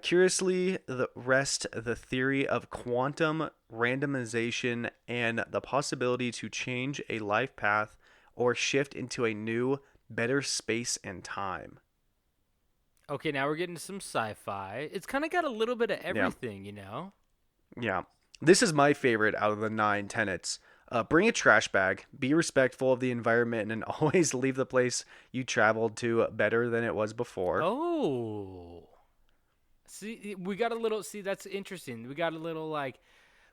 Curiously, the theory of quantum randomization and the possibility to change a life path or shift into a new, better space and time. Okay, now we're getting some sci-fi. It's kind of got a little bit of everything, you know? Yeah. This is my favorite out of the 9 tenets. Bring a trash bag, be respectful of the environment, and always leave the place you traveled to better than it was before. Oh. See, we got a little, that's interesting. We got a little, like,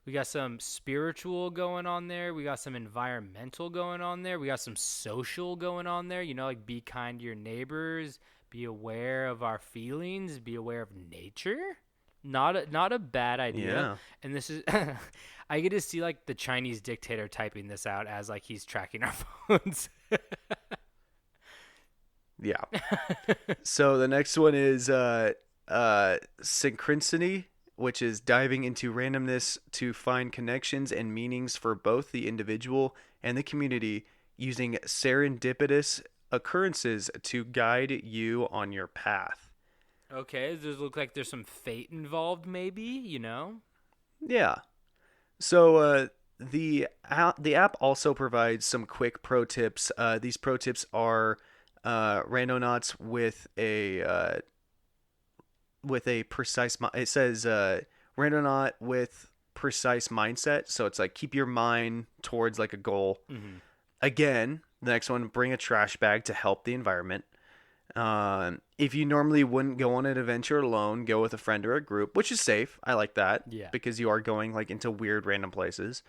we got some spiritual going on there. We got some environmental going on there. We got some social going on there. You know, like, be kind to your neighbors, be aware of our feelings, be aware of nature. Not a bad idea. Yeah. And this is, I get to see, like, the Chinese dictator typing this out as, like, he's tracking our phones. Yeah. So the next one is synchronicity, which is diving into randomness to find connections and meanings for both the individual and the community, using serendipitous occurrences to guide you on your path. Okay, does it look like there's some fate involved, maybe, you know? Yeah. So the app also provides some quick pro tips. These pro tips are randonauts with a precise. It says randonaut with precise mindset. So it's like keep your mind towards like a goal. Mm-hmm. Again, the next one, bring a trash bag to help the environment. If you normally wouldn't go on an adventure alone, go with a friend or a group, which is safe. I like that. Yeah. Because you are going like into weird random places.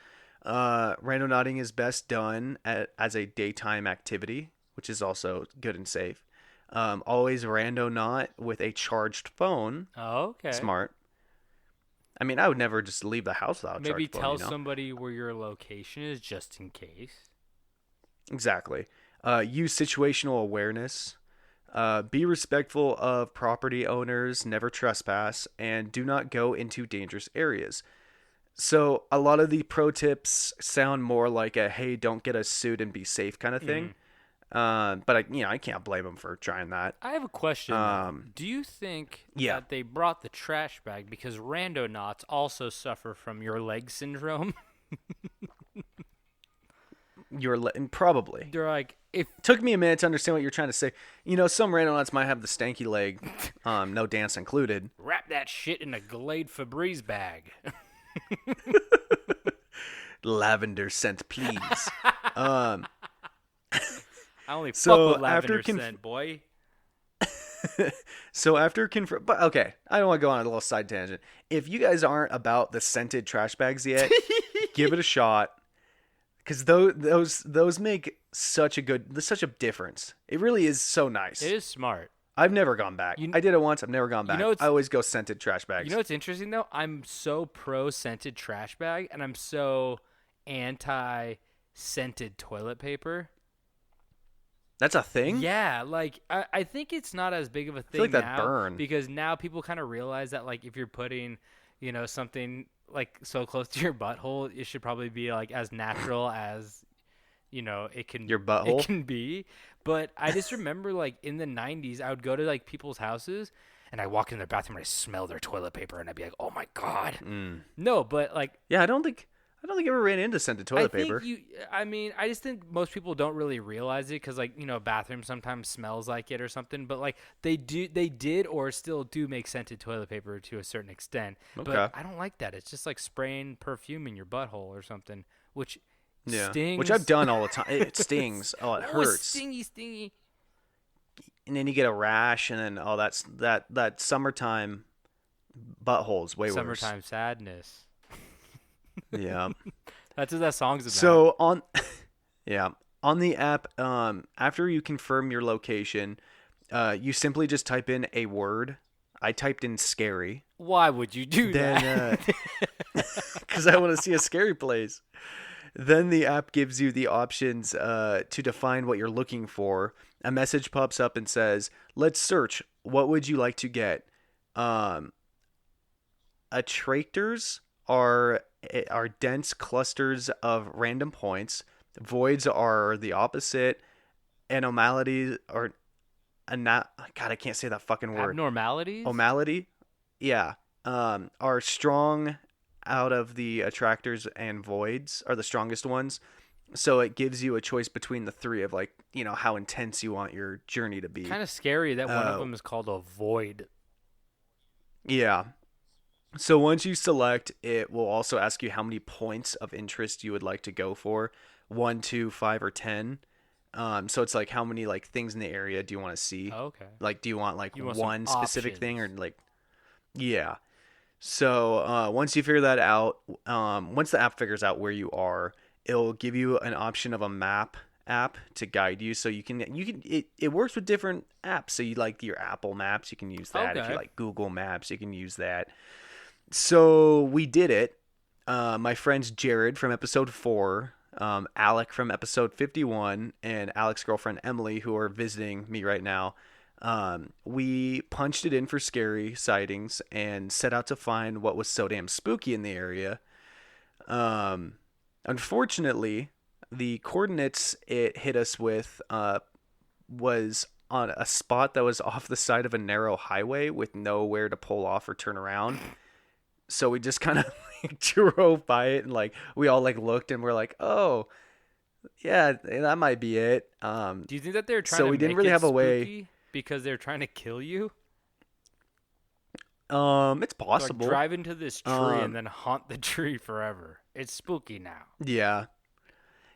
Randonauting is best done as a daytime activity, which is also good and safe. Always randonaut with a charged phone. Oh, okay. Smart. I mean, I would never just leave the house without a Maybe charged phone. tell you know? somebody where your location is just in case. Exactly. Use situational awareness. Be respectful of property owners, never trespass, and do not go into dangerous areas. So a lot of the pro tips sound more like a, hey, don't get a suit and be safe kind of thing. But I can't blame them for trying that. I have a question. Do you think that they brought the trash bag because randonauts also suffer from your leg syndrome? Probably. They're like, if took me a minute to understand what you're trying to say. You know, some randonauts might have the stanky leg, no dance included. Wrap that shit in a Glade Febreze bag. Lavender scent, please. I only fuck with lavender scent, boy. So after but okay, I don't want to go on a little side tangent. If you guys aren't about the scented trash bags yet, give it a shot. Because those make such a difference. It really is so nice. It is smart. I've never gone back. I did it once. I've never gone back. I always go scented trash bags. You know what's interesting though? I'm so pro scented trash bag, and I'm so anti scented toilet paper. That's a thing? Yeah, like I think it's not as big of a thing I feel like now that burn. because now people kind of realize that like if you're putting, something like so close to your butthole, it should probably be like as natural as it can your butthole it can be. But I just remember like in the 90s, I would go to like people's houses and I walk in their bathroom and I smell their toilet paper and I'd be like, oh my god. No, but like yeah, I don't think I don't think I ever ran into scented toilet paper. I just think most people don't really realize it because, like, a bathroom sometimes smells like it or something. But, like, they did or still do make scented toilet paper to a certain extent. Okay. But I don't like that. It's just like spraying perfume in your butthole or something, which stings. Which I've done all the time. It stings. Oh, it hurts. Stingy. And then you get a rash, and then that summertime butthole's way worse. Summertime sadness. Yeah. That's what that song's about. So on the app, after you confirm your location, you simply just type in a word. I typed in scary. Why would you do that? Because I want to see a scary place. Then the app gives you the options to define what you're looking for. A message pops up and says, "Let's search. What would you like to get?" Attractors are dense clusters of random points. Voids are the opposite. Anomalies are God, I can't say that fucking word. Abnormalities? Omality? Yeah. Are strong out of the attractors, and voids are the strongest ones. So it gives you a choice between the three of, like, how intense you want your journey to be. Kind of scary that one of them is called a void. Yeah. So once you select, it will also ask you how many points of interest you would like to go for. 1, 2, 5, or 10. So it's like, how many, like, things in the area do you want to see? Oh, okay. Like, do you want, like, You want one some specific options. thing, or, like, yeah. So once you figure that out, once the app figures out where you are, it'll give you an option of a map app to guide you. So it works with different apps. So you like your Apple Maps, you can use that. If Okay. you like Google Maps, you can use that. So we did it. My friends Jared from episode 4, Alec from episode 51, and Alec's girlfriend Emily, who are visiting me right now, we punched it in for scary sightings and set out to find what was so damn spooky in the area. Unfortunately, the coordinates it hit us with was on a spot that was off the side of a narrow highway with nowhere to pull off or turn around. So we just kind of drove by it, and, like, we all, like, looked, and we're like, oh, yeah, that might be it. Do you think that they're trying So to we didn't make really it have a way- spooky because they're trying to kill you? It's So, like, possible. drive into this tree and then haunt the tree forever. It's spooky now. Yeah.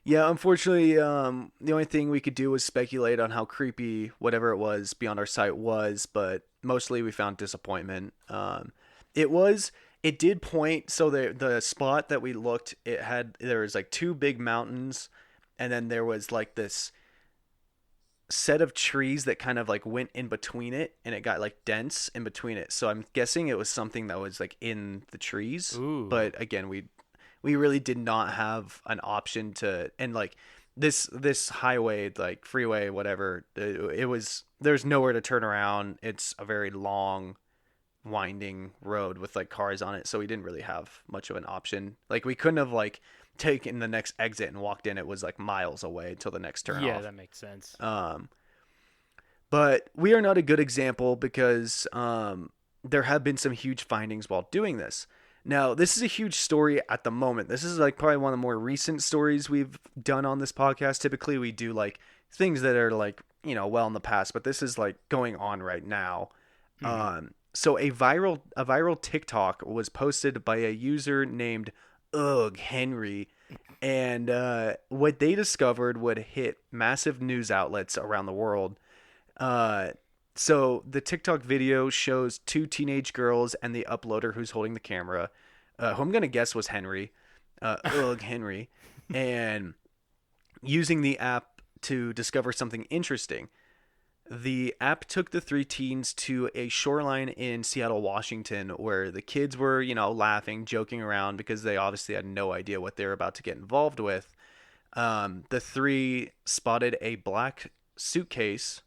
Yeah, unfortunately, the only thing we could do was speculate on how creepy whatever it was beyond our sight was, but mostly we found disappointment. It did point, so the spot that we looked, there was, like, 2 big mountains, and then there was, like, this set of trees that kind of, like, went in between it, and it got, like, dense in between it. So I'm guessing it was something that was, like, in the trees. Ooh. But again, we really did not have an option to, and, like, this highway, like, freeway, whatever, there's nowhere to turn around. It's a very long, winding road with, like, cars on it, so we didn't really have much of an option. Like, we couldn't have, like, taken the next exit and walked in. It was, like, miles away till the next turn Yeah, off. that makes sense. But we are not a good example because there have been some huge findings while doing this. Now, this is a huge story at the moment. This is, like, probably one of the more recent stories we've done on this podcast. Typically, we do, like, things that are, like, well in the past, but this is, like, going on right now. Mm-hmm. So a viral TikTok was posted by a user named Ugh Henry, and what they discovered would hit massive news outlets around the world. So the TikTok video shows 2 teenage girls and the uploader who's holding the camera, who I'm gonna guess was Henry, Ugh Henry, and using the app to discover something interesting. The app took the 3 teens to a shoreline in Seattle, Washington, where the kids were, laughing, joking around because they obviously had no idea what they were about to get involved with. The 3 spotted a black suitcase,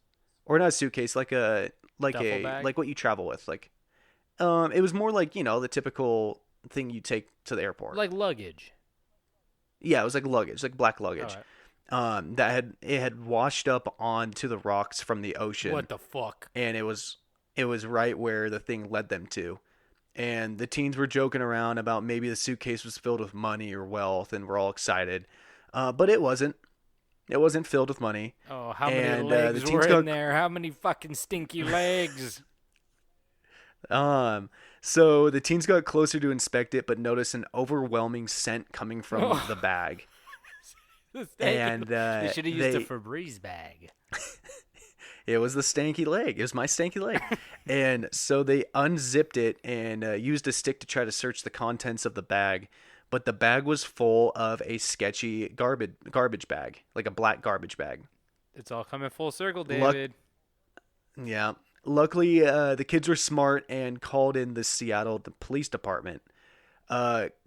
or not a suitcase, like Duffel bag? like what you travel with. Like, it was more like, the typical thing you take to the airport. Like luggage. Yeah, it was like luggage, like black luggage. All right. That had washed up onto the rocks from the ocean. What the fuck? And it was right where the thing led them to. and the teens were joking around about maybe the suitcase was filled with money or wealth, and we're all excited. But it wasn't. It wasn't filled with money. Oh, how many And, legs the teens were got- in there? How many fucking stinky legs? So the teens got closer to inspect it, but noticed an overwhelming scent coming from the bag. And they should have used a they- Febreze bag. It was the stanky leg. It was my stanky leg. And so they unzipped it and used a stick to try to search the contents of the bag. But the bag was full of a sketchy garbage bag, like a black garbage bag. It's all coming full circle, David. Yeah. Luckily, the kids were smart and called in the Seattle Police Department.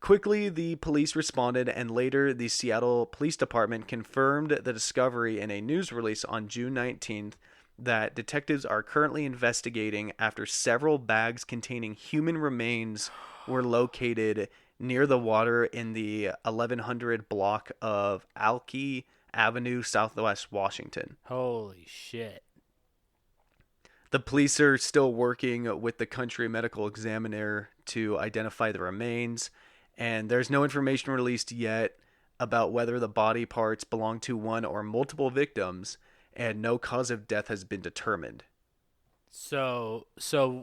Quickly, the police responded, and later the Seattle Police Department confirmed the discovery in a news release on June 19th that detectives are currently investigating after several bags containing human remains were located near the water in the 1100 block of Alki Avenue, Southwest Washington. Holy shit. The police are still working with the country medical examiner to identify the remains, and there's no information released yet about whether the body parts belong to one or multiple victims, and no cause of death has been determined. So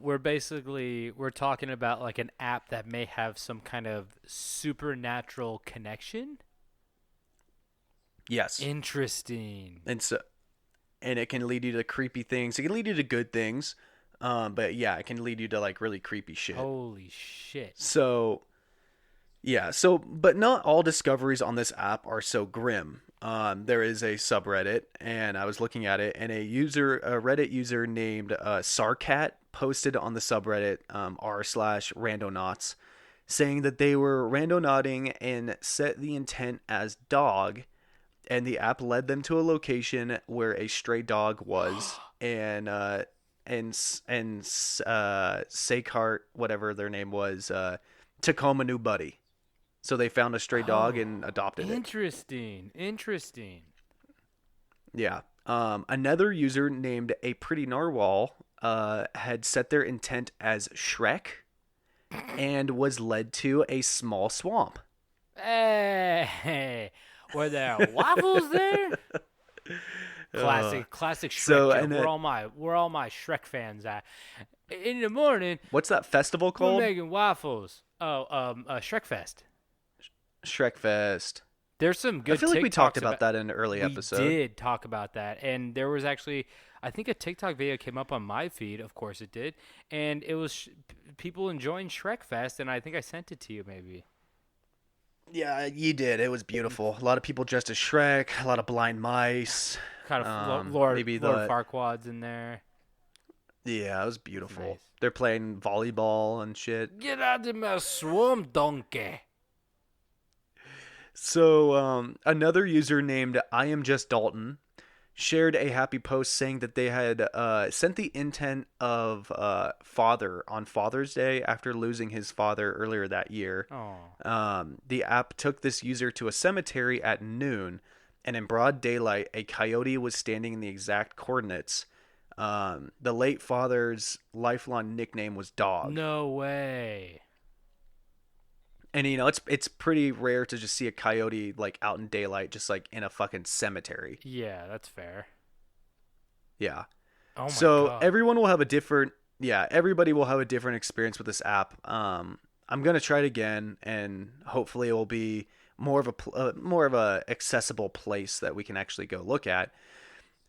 we're talking about like an app that may have some kind of supernatural connection. Yes. Interesting. And it can lead you to creepy things. It can lead you to good things. But yeah, it can lead you to like really creepy shit. Holy shit. So, yeah. But not all discoveries on this app are so grim. There is a subreddit, and I was looking at it, and a Reddit user named Sarcat posted on the subreddit r/randonauts, saying that they were randonauting and set the intent as dog, and the app led them to a location where a stray dog was, and Sakart, whatever their name was, took home a new buddy. So they found a stray dog and adopted it. Interesting. Yeah. Another user named A Pretty Narwhal had set their intent as Shrek and was led to a small swamp. Hey, were there waffles there? Classic Shrek so, joke. and Where all my Shrek fans at? In the morning, What's that festival we're called? making waffles. Shrek Fest. Shrek Fest. There's some good. I feel like we TikToks talked about that in an early episode. We did talk about that, and there was actually, I think, a TikTok video came up on my feed. Of course, it did, and it was people enjoying Shrek Fest, and I think I sent it to you, maybe. Yeah, you did. It was beautiful. A lot of people dressed as Shrek. A lot of blind mice. Kind of Lord Farquaad's in there. Yeah, it was beautiful. Nice. They're playing volleyball and shit. Get out of my swamp, donkey. So, another user named I Am Just Dalton shared a happy post saying that they had sent the intent of father on Father's Day after losing his father earlier that year. Oh. The app took this user to a cemetery at noon, and in broad daylight, a coyote was standing in the exact coordinates. The late father's lifelong nickname was Dog. No way. And you know, it's pretty rare to just see a coyote like out in daylight, just like in a fucking cemetery. Yeah, that's fair. Yeah. Oh my So God. everybody will have a different experience with this app. I'm gonna try it again, and hopefully it will be more of a accessible place that we can actually go look at.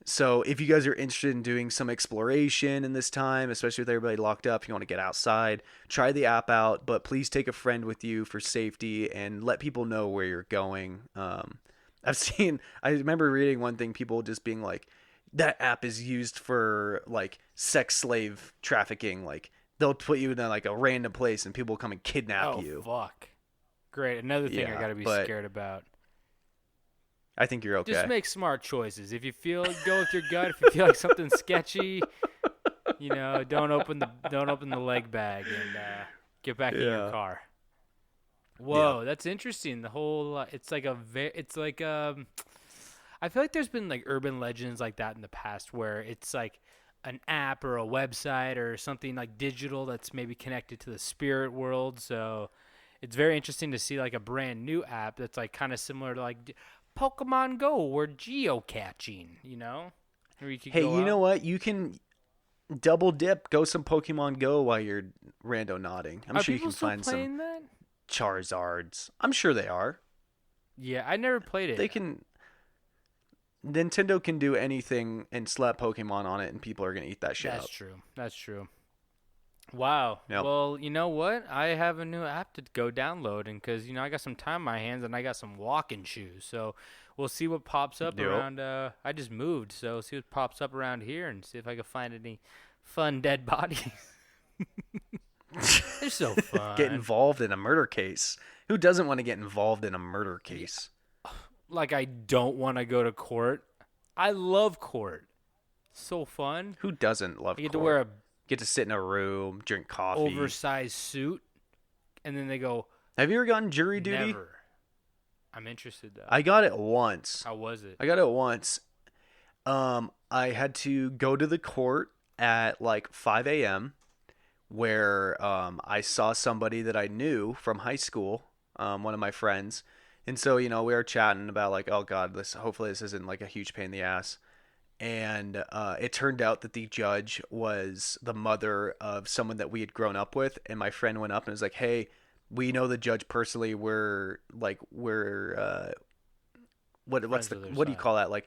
So if you guys are interested in doing some exploration in this time, especially with everybody locked up, you want to get outside, try the app out, but please take a friend with you for safety and let people know where you're going. I remember reading one thing, people just being like, that app is used for like sex slave trafficking. Like they'll put you in like a random place and people will come and kidnap you. Oh, fuck. Great. Another thing I Yeah, got to be but scared about. I think you're okay. Just make smart choices. If you go with your gut. If you feel like something's sketchy, don't open the leg bag and get back in your car. Whoa, that's interesting. The whole I feel like there's been like urban legends like that in the past where it's like an app or a website or something like digital that's maybe connected to the spirit world. So it's very interesting to see like a brand new app that's like kind of similar to like Pokemon Go or geocaching, you know? Where you could Hey, go you know out. what? You can double dip, go some Pokemon Go while you're randonauting. I'm Are sure you people can still find playing some that? Charizards. I'm sure they are. Yeah, I never played it. They can. Nintendo can do anything and slap Pokemon on it, and people are gonna eat that shit That's up. true. That's true. Wow. Yep. Well, you know what? I have a new app to go download, and because I got some time on my hands and I got some walking shoes, so we'll see what pops up Yep. around. I just moved, so see what pops up around here and see if I can find any fun dead bodies. They're so fun. Get involved in a murder case. Who doesn't want to get involved in a murder case? Like I don't want to go to court. I love court. So fun. Who doesn't love You get court? to wear a Get to sit in a room, drink coffee. oversized suit, and then they go, Have you ever gotten jury duty? never. I'm interested though. I got it once. How was it? I got it once. I had to go to the court at like 5 a.m. where I saw somebody that I knew from high school, one of my friends. And so, we were chatting about like, oh God, hopefully this isn't like a huge pain in the ass. And it turned out that the judge was the mother of someone that we had grown up with. And my friend went up and was like, hey, we know the judge personally. What do you call that? Like,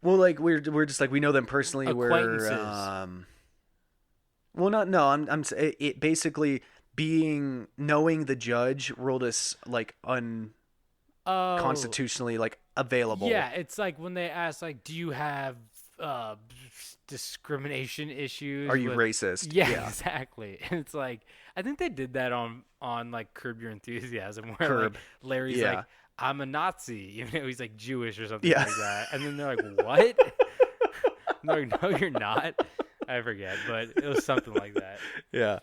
well, like we're just like, we know them personally. Acquaintances. It basically knowing the judge ruled us like constitutionally like available. Yeah, it's like when they ask, like, do you have discrimination issues? Are you with... racist? Yeah, exactly. And it's like, I think they did that on like Curb Your Enthusiasm, where like, Larry's Yeah. like, I'm a Nazi, even though he's like Jewish or something Yeah. like that. And then they're like, what? And they're like, no, you're not. I forget, but it was something like that. Yeah.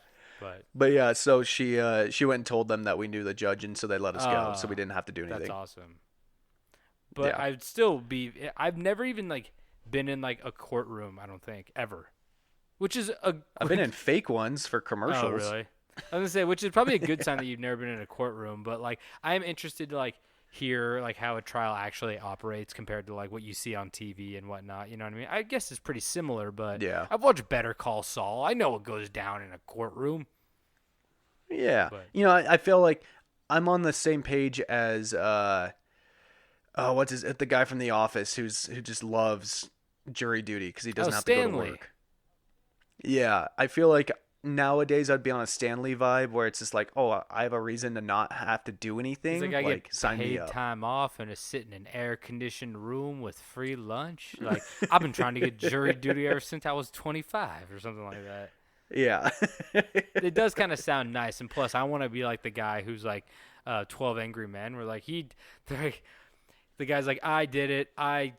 But yeah, so she went and told them that we knew the judge, and so they let us go, so we didn't have to do anything. That's awesome. But Yeah. I've never even like been in like a courtroom, I don't think, ever. Which is I've been in fake ones for commercials. Oh, really? I was gonna say, which is probably a good sign that you've never been in a courtroom, but like I am interested to like hear like how a trial actually operates compared to like what you see on TV and whatnot. You know what I mean? I guess it's pretty similar, but Yeah. I've watched Better Call Saul. I know what goes down in a courtroom. Yeah. But- I feel like I'm on the same page as the guy from The Office who just loves jury duty because he doesn't have to go Stanley. to work. Yeah, I feel like nowadays I'd be on a Stanley vibe where it's just like, oh, I have a reason to not have to do anything. It's like I get sign me paid up. time off and to sit in an air-conditioned room with free lunch. Like I've been trying to get jury duty ever since I was 25 or something like that. Yeah. It does kind of sound nice, and plus I want to be like the guy who's like 12 Angry Men, where like the guy's like, I did it, I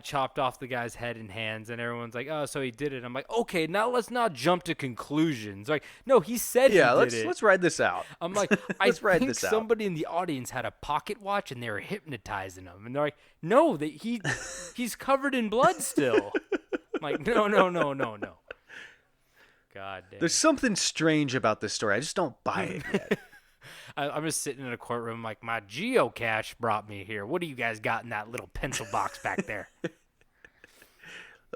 chopped off the guy's head and hands, and everyone's like, oh, so he did it. I'm like, okay, now let's not jump to conclusions. Like, no, he said he did it. let's ride this out. I'm like, Let's ride think this out. somebody in the audience had a pocket watch and they were hypnotizing him, and they're like, no, he's covered in blood still. I'm like, no. God damn. There's something strange about this story. I just don't buy it yet. I'm just sitting in a courtroom like, my geocache brought me here. What do you guys got in that little pencil box back there?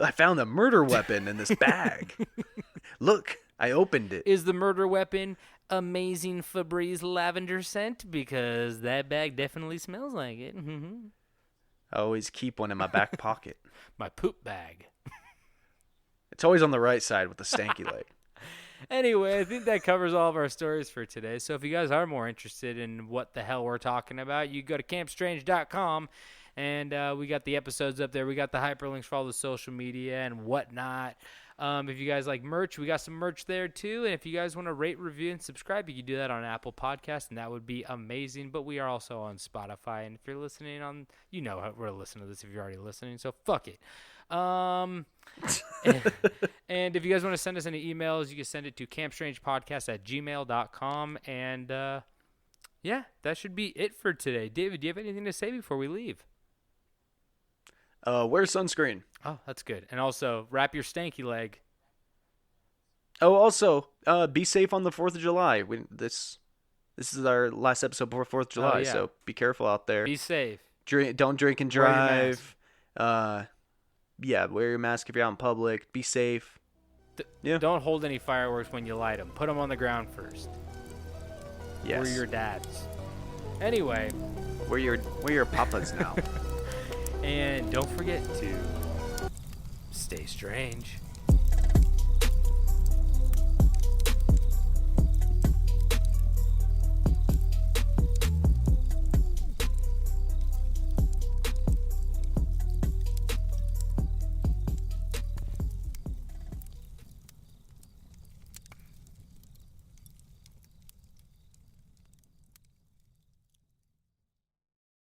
I found a murder weapon in this bag. Look, I opened it. Is the murder weapon amazing Febreze lavender scent? Because that bag definitely smells like it. I always keep one in my back pocket. My poop bag. It's always on the right side with the stanky light. Anyway, I think that covers all of our stories for today. So if you guys are more interested in what the hell we're talking about, you go to campstrange.com, and we got the episodes up there. We got the hyperlinks for all the social media and whatnot. If you guys like merch, we got some merch there too. And if you guys want to rate, review, and subscribe, you can do that on Apple Podcasts, and that would be amazing. But we are also on Spotify. And if you're listening on, you know how we're listening to this if you're already listening, so fuck it. And if you guys want to send us any emails, you can send it to campstrangepodcast@gmail.com. And yeah, that should be it for today. David, do you have anything to say before we leave? Wear sunscreen. Oh, that's good. And also, wrap your stanky leg. Oh, also, be safe on the 4th of July. This is our last episode before 4th of July, yeah. so be careful out there. Be safe. Don't drink and Wear your drive. Yeah, wear your mask if you're out in public. Be safe. Yeah. Don't hold any fireworks when you light them. Put them on the ground first. Yes. We're your dads. Anyway. We're your papas now. And don't forget to stay strange.